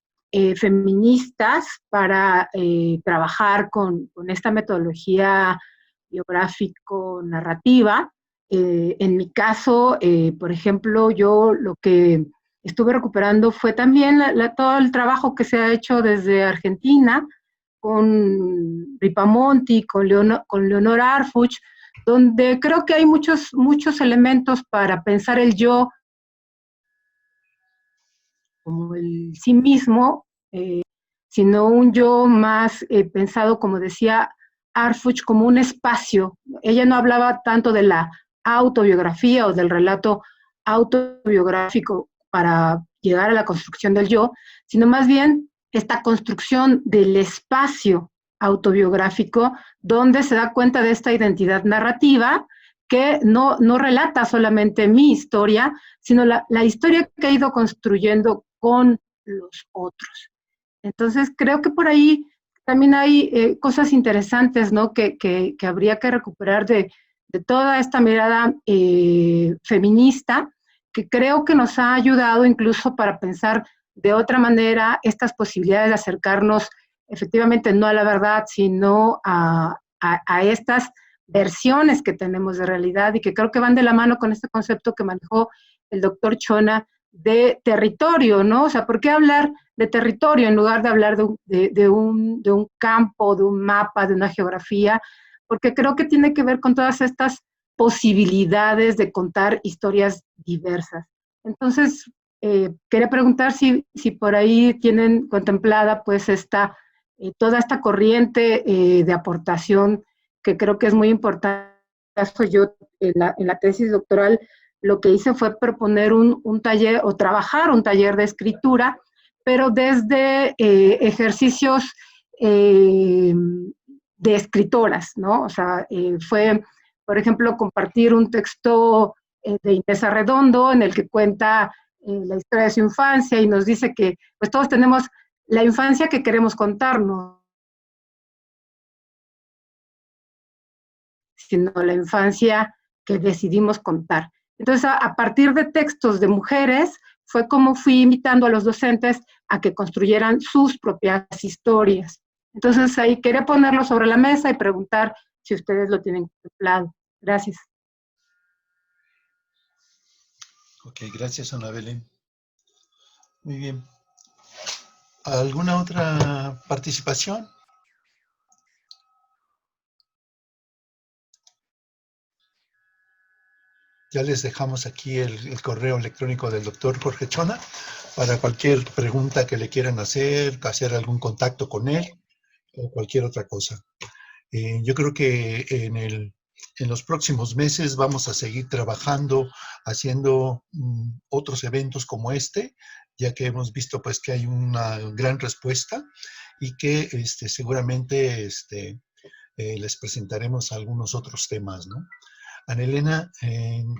feministas para trabajar con esta metodología biográfico-narrativa. En mi caso, por ejemplo, yo lo que estuve recuperando fue también todo el trabajo que se ha hecho desde Argentina, con Ripamonti, con Leonor Arfuch, donde creo que hay muchos elementos para pensar el yo como el sí mismo, sino un yo más pensado, como decía Arfuch, como un espacio. Ella no hablaba tanto de la autobiografía o del relato autobiográfico para llegar a la construcción del yo, sino más bien esta construcción del espacio autobiográfico donde se da cuenta de esta identidad narrativa que no relata solamente mi historia, sino la historia que he ido construyendo con los otros. Entonces, creo que por ahí también hay cosas interesantes, ¿no? Que habría que recuperar de toda esta mirada feminista, que creo que nos ha ayudado incluso para pensar de otra manera estas posibilidades de acercarnos efectivamente no a la verdad, sino a estas versiones que tenemos de realidad y que creo que van de la mano con este concepto que manejó el doctor Chona de territorio, ¿no? O sea, ¿por qué hablar de territorio en lugar de hablar de un campo, de un mapa, de una geografía? Porque creo que tiene que ver con todas estas posibilidades de contar historias diversas. Entonces, quería preguntar si por ahí tienen contemplada pues toda esta corriente de aportación que creo que es muy importante. Yo en la tesis doctoral lo que hice fue proponer un taller o trabajar un taller de escritura, pero desde ejercicios de escritoras, ¿no? O sea, fue, por ejemplo, compartir un texto de Inés Arredondo en el que cuenta la historia de su infancia y nos dice que pues todos tenemos la infancia que queremos contarnos, sino la infancia que decidimos contar. Entonces, a partir de textos de mujeres, fue como fui invitando a los docentes a que construyeran sus propias historias. Entonces, ahí quería ponerlo sobre la mesa y preguntar si ustedes lo tienen contemplado. Gracias. Ok, gracias, Ana Belén. Muy bien. ¿Alguna otra participación? Ya les dejamos aquí el correo electrónico del doctor Jorge Chona para cualquier pregunta que le quieran hacer algún contacto con él o cualquier otra cosa. Yo creo que en los próximos meses vamos a seguir trabajando, haciendo otros eventos como este, ya que hemos visto pues que hay una gran respuesta y que seguramente les presentaremos algunos otros temas, ¿no? Ana Elena,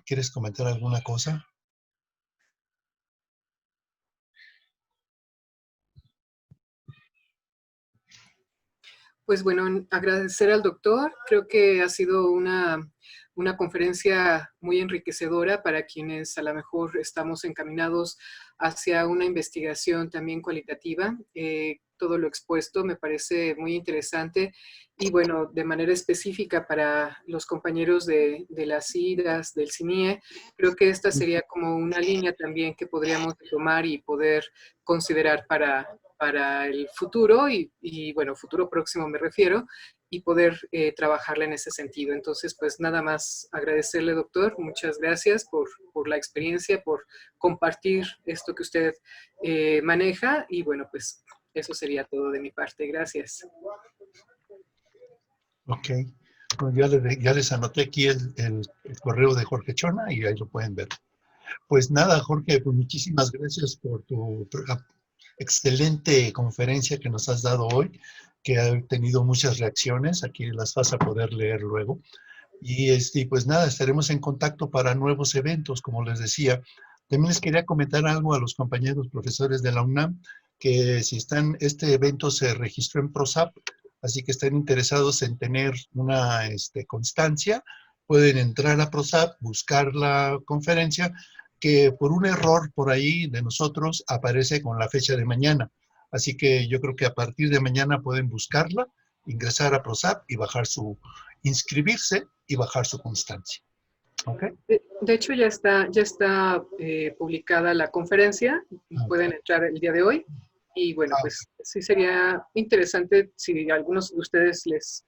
¿quieres comentar alguna cosa? Pues bueno, agradecer al doctor. Creo que ha sido una conferencia muy enriquecedora para quienes a lo mejor estamos encaminados hacia una investigación también cualitativa. Todo lo expuesto me parece muy interesante y bueno, de manera específica para los compañeros de las IDAS, del CINIE, creo que esta sería como una línea también que podríamos tomar y poder considerar para el futuro y bueno, futuro próximo me refiero, y poder trabajarla en ese sentido. Entonces, pues nada más agradecerle, doctor, muchas gracias por la experiencia, por compartir esto que usted maneja y bueno, pues eso sería todo de mi parte. Gracias. Ok, pues ya les anoté aquí el correo de Jorge Chona y ahí lo pueden ver. Pues nada, Jorge, pues muchísimas gracias por tu excelente conferencia que nos has dado hoy, que ha tenido muchas reacciones, aquí las vas a poder leer luego. Y pues nada, estaremos en contacto para nuevos eventos, como les decía. También les quería comentar algo a los compañeros profesores de la UNAM, que si este evento se registró en PROSAP, Así que estén interesados en tener una constancia, pueden entrar a PROSAP, buscar la conferencia, que por un error por ahí de nosotros aparece con la fecha de mañana. Así que yo creo que a partir de mañana pueden buscarla, ingresar a PROSAP y inscribirse y bajar su constancia. ¿Okay? De hecho, ya está publicada la conferencia. Pueden entrar el día de hoy. Y bueno, pues sí sería interesante si a algunos de ustedes les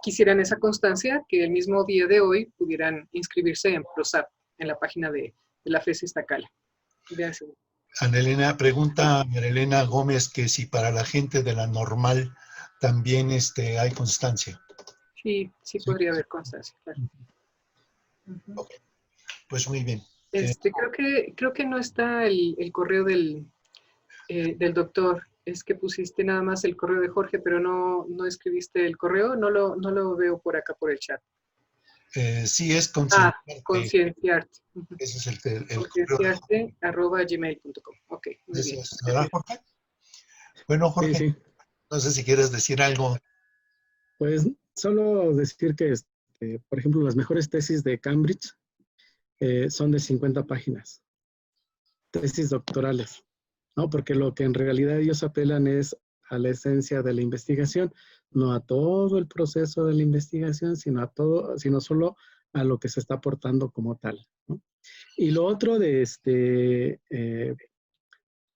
quisieran esa constancia, que el mismo día de hoy pudieran inscribirse en PROSAP, en la página de la FES Iztacala. Ana pregunta María Elena Gómez que si para la gente de la normal también hay constancia. Sí, podría haber constancia, claro. Okay. Pues muy bien. Creo que no está el correo del doctor. Es que pusiste nada más el correo de Jorge, pero no escribiste el correo. No lo veo por acá por el chat. Sí, es Concienciarte. Concienciarte. Ese es el Concienciarte@gmail.com. Ok, muy bien. ¿Verdad, Jorge? Bueno, Jorge, sí. No sé si quieres decir algo. Pues solo decir que, por ejemplo, las mejores tesis de Cambridge son de 50 páginas. Tesis doctorales, ¿no? Porque lo que en realidad ellos apelan es a la esencia de la investigación, no a todo el proceso de la investigación, sino solo a lo que se está aportando como tal, ¿no? Y lo otro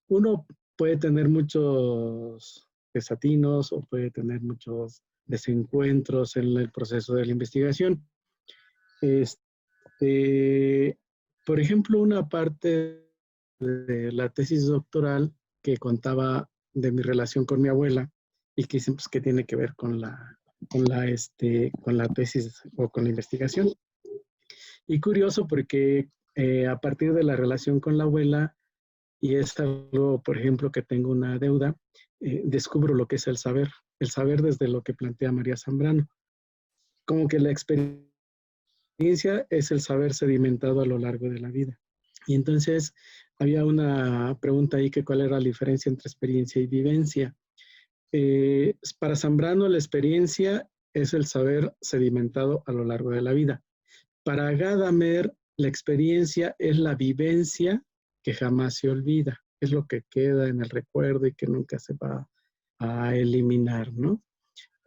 uno puede tener muchos desatinos o puede tener muchos desencuentros en el proceso de la investigación. Por ejemplo, una parte de la tesis doctoral que contaba de mi relación con mi abuela y que dicen pues, que tiene que ver con la tesis o con la investigación. Y curioso porque a partir de la relación con la abuela, y es algo, por ejemplo, que tengo una deuda, descubro lo que es el saber desde lo que plantea María Zambrano. Como que la experiencia es el saber sedimentado a lo largo de la vida. Y entonces había una pregunta ahí que cuál era la diferencia entre experiencia y vivencia. Para Zambrano la experiencia es el saber sedimentado a lo largo de la vida. Para Gadamer la experiencia es la vivencia que jamás se olvida, es lo que queda en el recuerdo y que nunca se va a eliminar, ¿no?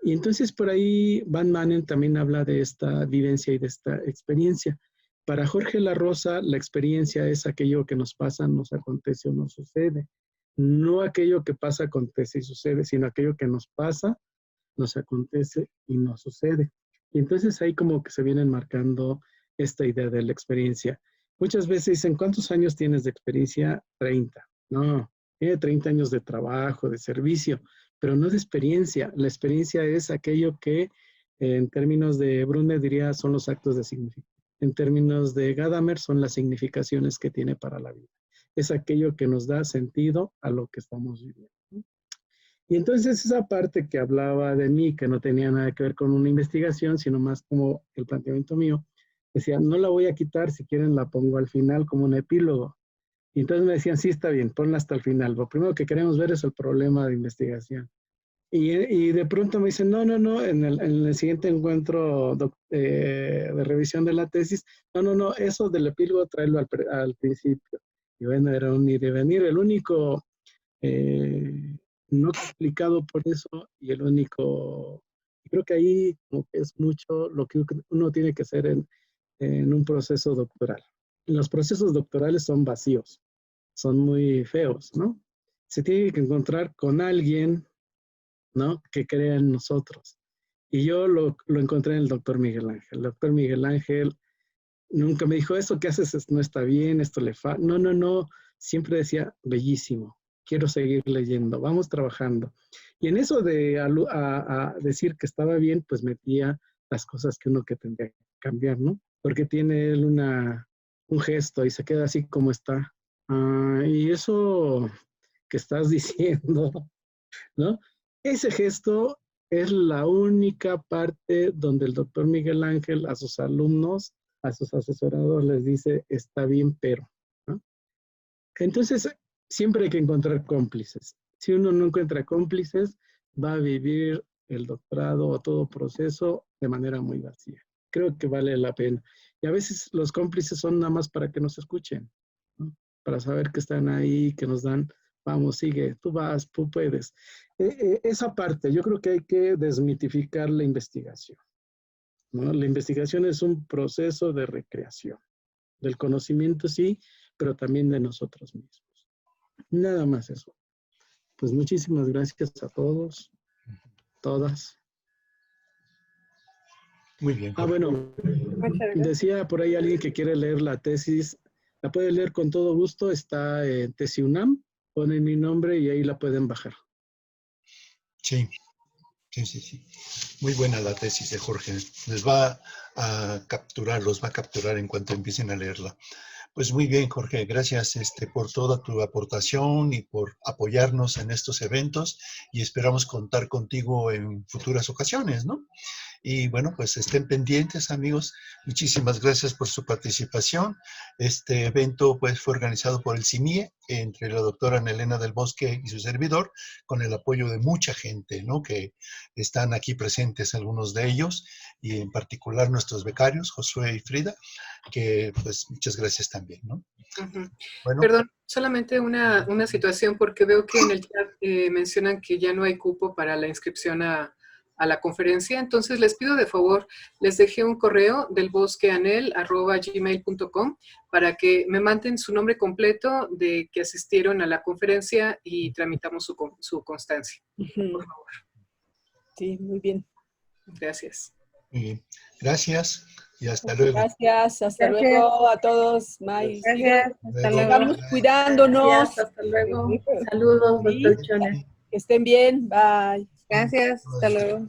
Y entonces por ahí Van Manen también habla de esta vivencia y de esta experiencia. Para Jorge La Rosa, la experiencia es aquello que nos pasa, nos acontece o nos sucede. No aquello que pasa, acontece y sucede, sino aquello que nos pasa, nos acontece y nos sucede. Y entonces ahí como que se vienen marcando esta idea de la experiencia. Muchas veces dicen, ¿cuántos años tienes de experiencia? 30. No, tiene 30 años de trabajo, de servicio, pero no de experiencia. La experiencia es aquello que en términos de Brunner diría son los actos de significación. En términos de Gadamer son las significaciones que tiene para la vida. Es aquello que nos da sentido a lo que estamos viviendo. Y entonces esa parte que hablaba de mí, que no tenía nada que ver con una investigación, sino más como el planteamiento mío, decía, no la voy a quitar, si quieren la pongo al final como un epílogo. Y entonces me decían, sí, está bien, ponla hasta el final. Lo primero que queremos ver es el problema de investigación. Y de pronto me dicen, no, en el siguiente encuentro de revisión de la tesis, no, eso del epílogo tráelo al principio. Y bueno, era un ir y venir. El único no complicado por eso y el único, creo que ahí como que es mucho lo que uno tiene que hacer en un proceso doctoral. Los procesos doctorales son vacíos, son muy feos, ¿no? Se tiene que encontrar con alguien, ¿no? Que crea en nosotros. Y yo lo encontré en el doctor Miguel Ángel. El doctor Miguel Ángel nunca me dijo, esto que haces no está bien, esto le falta. No, siempre decía, bellísimo, quiero seguir leyendo, vamos trabajando. Y en eso de a decir que estaba bien, pues metía las cosas que uno que tendría que cambiar, ¿no? Porque tiene él un gesto y se queda así como está. Y eso que estás diciendo, ¿no? Ese gesto es la única parte donde el doctor Miguel Ángel a sus alumnos, a sus asesorados les dice, está bien, pero, ¿no? Entonces, siempre hay que encontrar cómplices. Si uno no encuentra cómplices, va a vivir el doctorado o todo proceso de manera muy vacía. Creo que vale la pena. Y a veces los cómplices son nada más para que nos escuchen, ¿no? Para saber que están ahí, que nos dan, vamos, sigue, tú vas, tú puedes. Esa parte, yo creo que hay que desmitificar la investigación, ¿no? La investigación es un proceso de recreación, del conocimiento sí, pero también de nosotros mismos. Nada más eso. Pues muchísimas gracias a todos, todas. Muy bien. Bueno, decía por ahí alguien que quiere leer la tesis, la puede leer con todo gusto, está en TesiUNAM, ponen mi nombre y ahí la pueden bajar. Sí. Muy buena la tesis de Jorge. Les va a capturar, los va a capturar en cuanto empiecen a leerla. Pues muy bien, Jorge, gracias por toda tu aportación y por apoyarnos en estos eventos y esperamos contar contigo en futuras ocasiones, ¿no? Y bueno, pues estén pendientes, amigos. Muchísimas gracias por su participación. Este evento pues fue organizado por el CIMIE, entre la doctora Ana Elena del Bosque y su servidor, con el apoyo de mucha gente, ¿no? Que están aquí presentes, algunos de ellos, y en particular nuestros becarios, Josué y Frida, que pues muchas gracias también, ¿no? Bueno. Perdón, solamente una situación, porque veo que en el chat mencionan que ya no hay cupo para la inscripción a la conferencia. Entonces les pido de favor, les dejé un correo delbosqueanel@gmail.com para que me manden su nombre completo de que asistieron a la conferencia y tramitamos su constancia. Por favor. Sí, muy bien. Gracias. Muy bien. Gracias y hasta luego. Gracias, hasta luego a todos. May, Gracias, hasta luego. Sigamos cuidándonos. Gracias, hasta luego. Saludos, doctor Chone. Que estén bien, bye. Gracias, hasta luego.